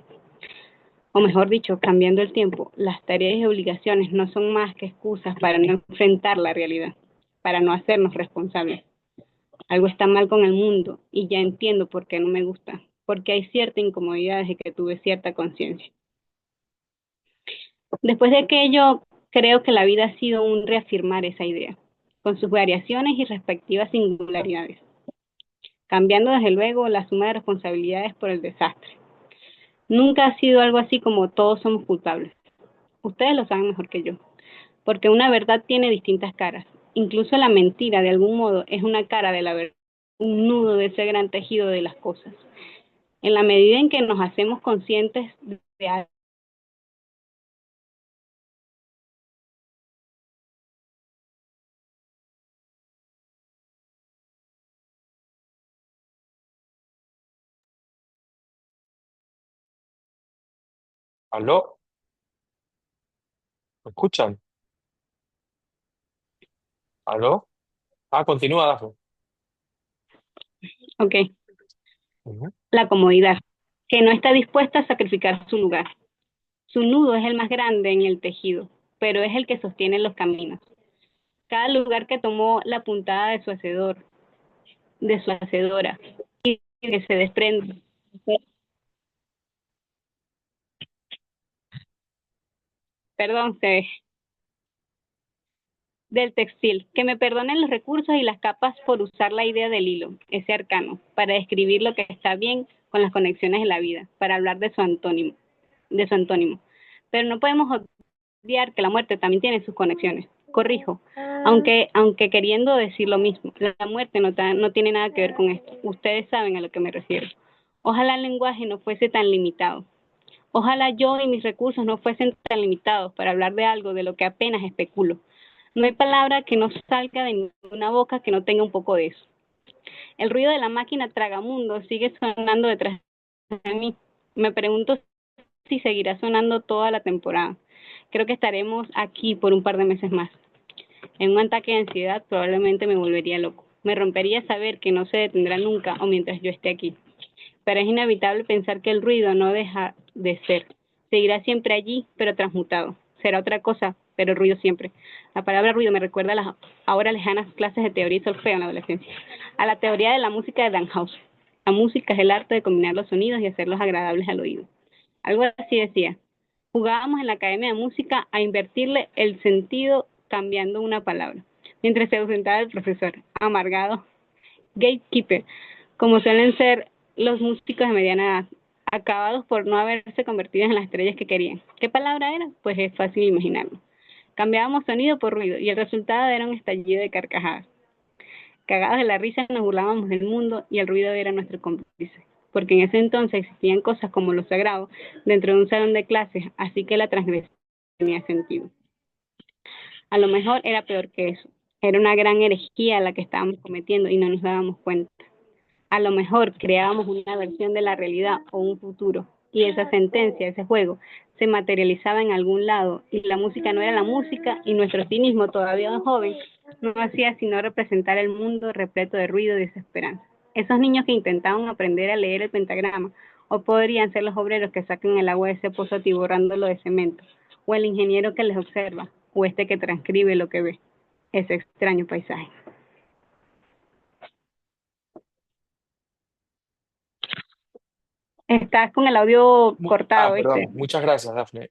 O mejor dicho, cambiando el tiempo, las tareas y obligaciones no son más que excusas para no enfrentar la realidad, para no hacernos responsables. Algo está mal con el mundo y ya entiendo por qué no me gusta, porque hay cierta incomodidad desde que tuve cierta conciencia. Después de aquello, creo que la vida ha sido un reafirmar esa idea, con sus variaciones y respectivas singularidades, cambiando desde luego la suma de responsabilidades por el desastre. Nunca ha sido algo así como todos somos culpables. Ustedes lo saben mejor que yo, porque una verdad tiene distintas caras. Incluso la mentira, de algún modo, es una cara de la verdad, un nudo de ese gran tejido de las cosas. En la medida en que nos hacemos conscientes de algo. ¿Aló? ¿Me escuchan? ¿Aló? Ah, continúa, Dafne. Ok, Ujú. la comodidad, que no está dispuesta a sacrificar su lugar. Su nudo es el más grande en el tejido, pero es el que sostiene los caminos. Cada lugar que tomó la puntada de su hacedor, de su hacedora, y que se desprende. Perdón, del textil, que me perdonen los recursos y las capas por usar la idea del hilo, ese arcano, para describir lo que está bien con las conexiones de la vida, para hablar de su antónimo. Pero no podemos olvidar que la muerte también tiene sus conexiones, Corrijo, aunque queriendo decir lo mismo, la muerte no tiene nada que ver con esto. Ustedes saben a lo que me refiero. Ojalá el lenguaje no fuese tan limitado. Ojalá yo y mis recursos no fuesen tan limitados para hablar de algo de lo que apenas especulo. No hay palabra que no salga de ninguna boca que no tenga un poco de eso. El ruido de la máquina tragamundo sigue sonando detrás de mí. Me pregunto si seguirá sonando toda la temporada. Creo que estaremos aquí por un par de meses más. En un ataque de ansiedad probablemente me volvería loco. Me rompería saber que no se detendrá nunca o mientras yo esté aquí. Pero es inevitable pensar que el ruido no deja de ser. Seguirá siempre allí, pero transmutado. Será otra cosa, pero ruido siempre. La palabra ruido me recuerda a las ahora lejanas clases de teoría y solfeo en la adolescencia. A la teoría de la música de Danhaus. La música es el arte de combinar los sonidos y hacerlos agradables al oído. Algo así decía. Jugábamos en la academia de música a invertirle el sentido cambiando una palabra. Mientras se ausentaba el profesor, amargado, gatekeeper, como suelen ser los músicos de mediana edad, acabados por no haberse convertido en las estrellas que querían. ¿Qué palabra era? Pues es fácil imaginarlo. Cambiábamos sonido por ruido y el resultado era un estallido de carcajadas. Cagados de la risa nos burlábamos del mundo y el ruido era nuestro cómplice, porque en ese entonces existían cosas como lo sagrado dentro de un salón de clases, así que la transgresión tenía sentido. A lo mejor era peor que eso. Era una gran herejía la que estábamos cometiendo y no nos dábamos cuenta. A lo mejor creábamos una versión de la realidad o un futuro, y esa sentencia, ese juego, se materializaba en algún lado, y la música no era la música, y nuestro cinismo, todavía joven, no hacía sino representar el mundo repleto de ruido y desesperanza. Esos niños que intentaban aprender a leer el pentagrama, o podrían ser los obreros que sacan el agua de ese pozo atiborrándolo de cemento, o el ingeniero que les observa, o este que transcribe lo que ve, ese extraño paisaje. Estás con el audio cortado, ¿viste? Perdón, muchas gracias, Dafne.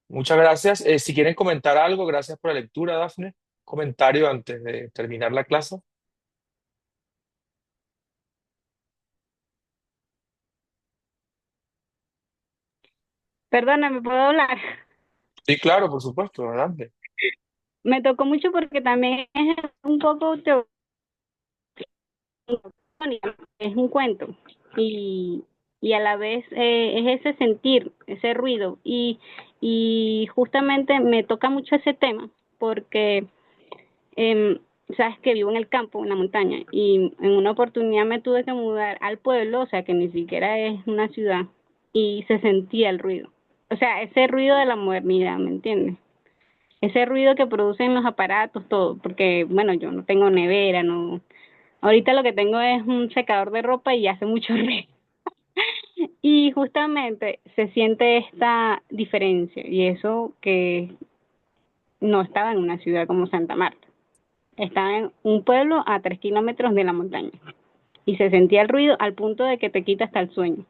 Muchas gracias. Si quieren comentar algo, gracias por la lectura, Dafne. Comentario antes de terminar la clase. Perdóname, ¿puedo hablar? Sí, claro, por supuesto, adelante. Me tocó mucho porque también es un poco es un cuento y, y a la vez es ese sentir, ese ruido y justamente me toca mucho ese tema porque sabes que vivo en el campo, en la montaña y en una oportunidad me tuve que mudar al pueblo, o sea que ni siquiera es una ciudad y se sentía el ruido, o sea, ese ruido de la modernidad, ¿me entiendes? Ese ruido que producen los aparatos, todo, porque bueno, yo no tengo nevera, no, ahorita lo que tengo es un secador de ropa y hace mucho ruido. Y justamente se siente esta diferencia y eso que no estaba en una ciudad como Santa Marta, estaba en un pueblo a 3 kilómetros de la montaña y se sentía el ruido al punto de que te quita hasta el sueño,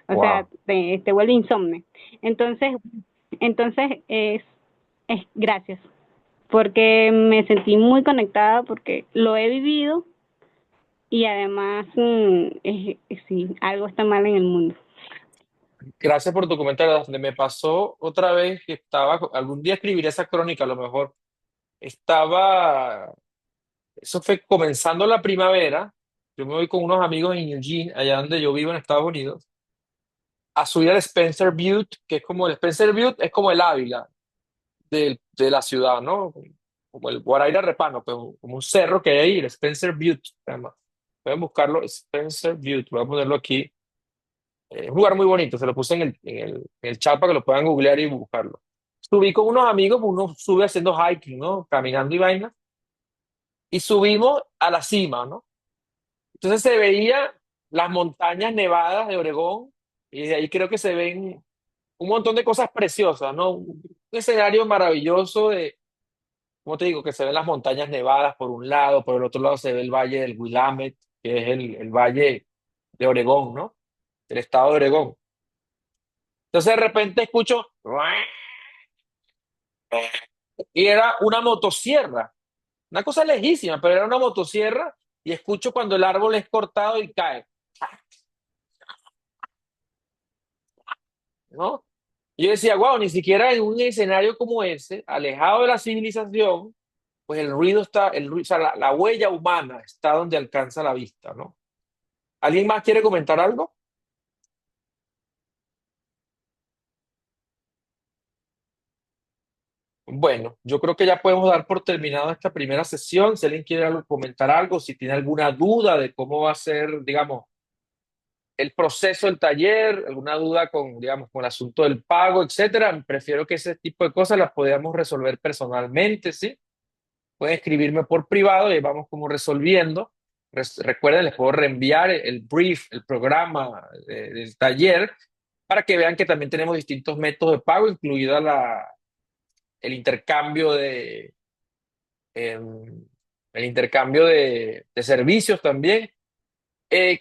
o sea, Wow. te vuelve insomne. Entonces, entonces gracias, porque me sentí muy conectada porque lo he vivido y además sí, algo está mal en el mundo. Gracias por tu comentario, Dafne. Me pasó otra vez que estaba, algún día escribiré esa crónica, a lo mejor. Estaba, eso fue comenzando la primavera. Yo me voy con unos amigos en Eugene, allá donde yo vivo en Estados Unidos, a subir al Spencer Butte, que es como el Spencer Butte, es como el Ávila de la ciudad, ¿no? Como el Guaraíra Repano, pues, como un cerro que hay ahí, el Spencer Butte, además. Pueden buscarlo, Spencer Butte, voy a ponerlo aquí. Es un lugar muy bonito, se lo puse en el chat para que lo puedan googlear y buscarlo. Subí con unos amigos, uno sube haciendo hiking, ¿no? Caminando y vaina, y subimos a la cima, ¿no? Entonces se veía las montañas nevadas de Oregón, y de ahí creo que se ven un montón de cosas preciosas, ¿no? Un escenario maravilloso de, como te digo, que se ven las montañas nevadas por un lado, por el otro lado se ve el valle del Willamette, que es el valle de Oregón, ¿no? El estado de Oregón. Entonces de repente escucho, y era una motosierra, una cosa lejísima, pero era una motosierra, y escucho cuando el árbol es cortado y cae, ¿no? Yo decía, wow, ni siquiera en un escenario como ese, alejado de la civilización, pues el ruido está, o sea, la huella humana está donde alcanza la vista, ¿no? ¿Alguien más quiere comentar algo? Bueno, yo creo que ya podemos dar por terminada esta primera sesión. Si alguien quiere comentar algo, si tiene alguna duda de cómo va a ser, digamos, el proceso del taller, alguna duda con, digamos, con el asunto del pago, etcétera, prefiero que ese tipo de cosas las podamos resolver personalmente, ¿sí? Pueden escribirme por privado y vamos como resolviendo. Recuerden, les puedo reenviar el brief, el programa del taller, para que vean que también tenemos distintos métodos de pago, incluida el intercambio em, de servicios también.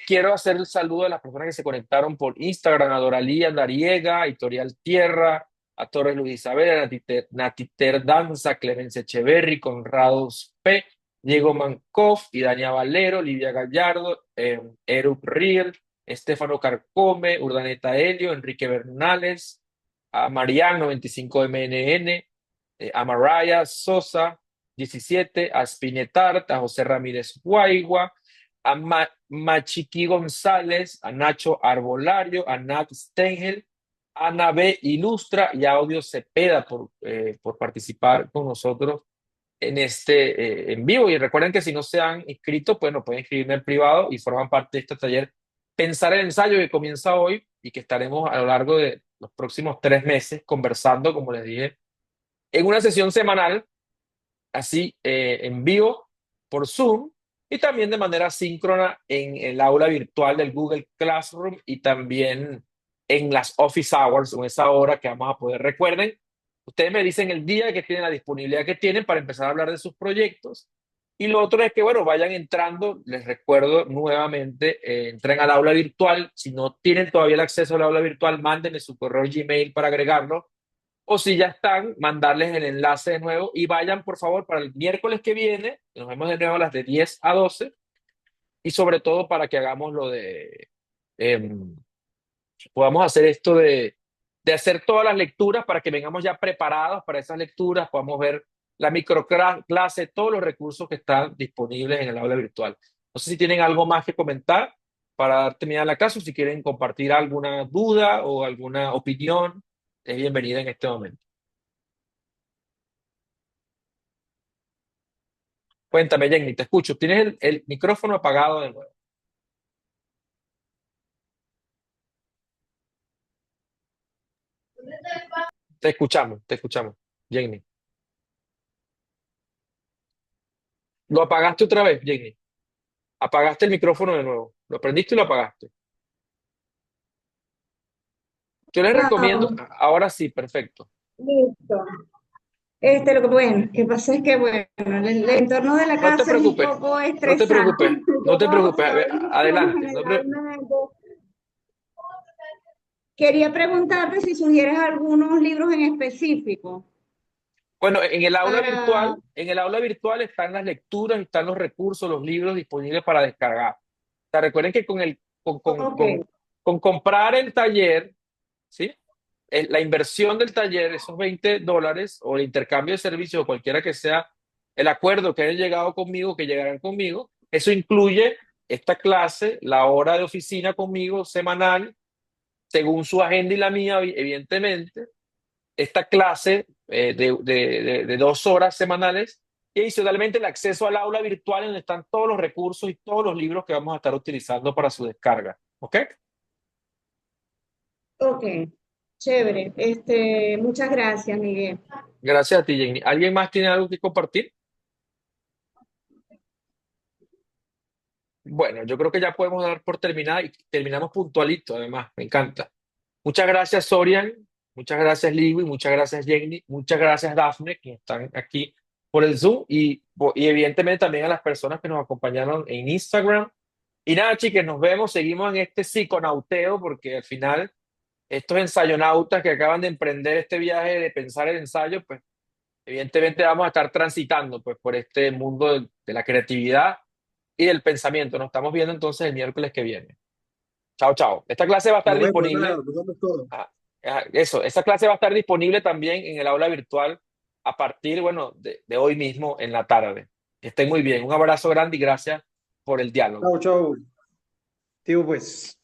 Quiero hacer el saludo a las personas que se conectaron por Instagram, a Doralí Andariega, a Editorial Tierra, a Torres Luis Isabel, a Natiter Danza, Clemencia Echeverry, Conrados P, Diego Mancoff, Idania Valero, Livia Gallardo, Erup Riel, Estefano Carcome, Urdaneta Helio, Enrique Bernales, a Mariano 25MNN, a Mariah Sosa 17, a Spinetart, a José Ramírez Guaigua, a Machiqui González, a Nacho Arbolario, a Nat Stengel, a Ana B. Ilustra y a Audio Cepeda por participar con nosotros en este en vivo. Y recuerden que si no se han inscrito, pues nos pueden inscribir en privado y forman parte de este taller Pensar el ensayo que comienza hoy y que estaremos a lo largo de los próximos 3 meses conversando, como les dije, en una sesión semanal, así en vivo por Zoom y también de manera síncrona en el aula virtual del Google Classroom y también en las office hours, o esa hora que vamos a poder. Recuerden, ustedes me dicen el día que tienen, la disponibilidad que tienen para empezar a hablar de sus proyectos. Y lo otro es que, bueno, vayan entrando, les recuerdo nuevamente, entren al aula virtual. Si no tienen todavía el acceso al aula virtual, mándenme su correo Gmail para agregarlo, o si ya están, mandarles el enlace de nuevo y vayan, por favor, para el miércoles que viene. Nos vemos de nuevo a las de 10 a 12 y sobre todo para que hagamos lo de, em, podamos hacer esto de hacer todas las lecturas para que vengamos ya preparados para esas lecturas, podamos ver la microclase, todos los recursos que están disponibles en el aula virtual. No sé si tienen algo más que comentar para dar terminada la clase, o si quieren compartir alguna duda o alguna opinión, es bienvenida en este momento. Cuéntame, Jenny, te escucho. Tienes el micrófono apagado de nuevo. Te escuchamos, Jenny. ¿Lo apagaste otra vez, Jenny? Apagaste el micrófono de nuevo. Lo prendiste y lo apagaste. Yo les recomiendo, Wow, ahora sí, perfecto. listo. Lo que bueno, que pasa es que bueno, el entorno de la No te casa es un preocupes, poco no te estresante. preocupes, no te Como preocupes. A ver, sabemos, adelante. generalmente. Quería preguntarte si sugieres algunos libros en específico Bueno, para... en el aula virtual están las lecturas, están los recursos, los libros disponibles para descargar. O sea, recuerden que Ok, con comprar el taller, ¿sí? La inversión del taller, esos $20, o el intercambio de servicios, o cualquiera que sea el acuerdo que hayan llegado conmigo, que llegarán conmigo, eso incluye esta clase, la hora de oficina conmigo semanal, según su agenda y la mía, evidentemente, esta clase de 2 horas semanales, y adicionalmente el acceso al aula virtual, donde están todos los recursos y todos los libros que vamos a estar utilizando para su descarga. ¿Ok? ok, chévere. Muchas gracias, Miguel. Gracias a ti, Jenny. ¿Alguien más tiene algo que compartir? Bueno, yo creo que ya podemos dar por terminada y terminamos puntualito, además, me encanta. Muchas gracias, Sorian. Muchas gracias, Liwi. Muchas gracias, Jenny. Muchas gracias, Dafne, que están aquí por el Zoom. Y evidentemente también a las personas que nos acompañaron en Instagram. Y nada, chicos, nos vemos. Seguimos en este psiconauteo, porque al final estos ensayonautas que acaban de emprender este viaje de pensar el ensayo, pues evidentemente vamos a estar transitando pues, por este mundo de la creatividad y del pensamiento. Nos estamos viendo entonces el miércoles que viene. Chao, chao. Esta clase va a estar Nos vemos, disponible. Leonardo, nos vemos todos. ah, Eso, esa clase va a estar disponible también en el aula virtual a partir, bueno, de hoy mismo en la tarde. Que estén muy bien. Un abrazo grande y gracias por el diálogo. Chao, chao. Tío, pues.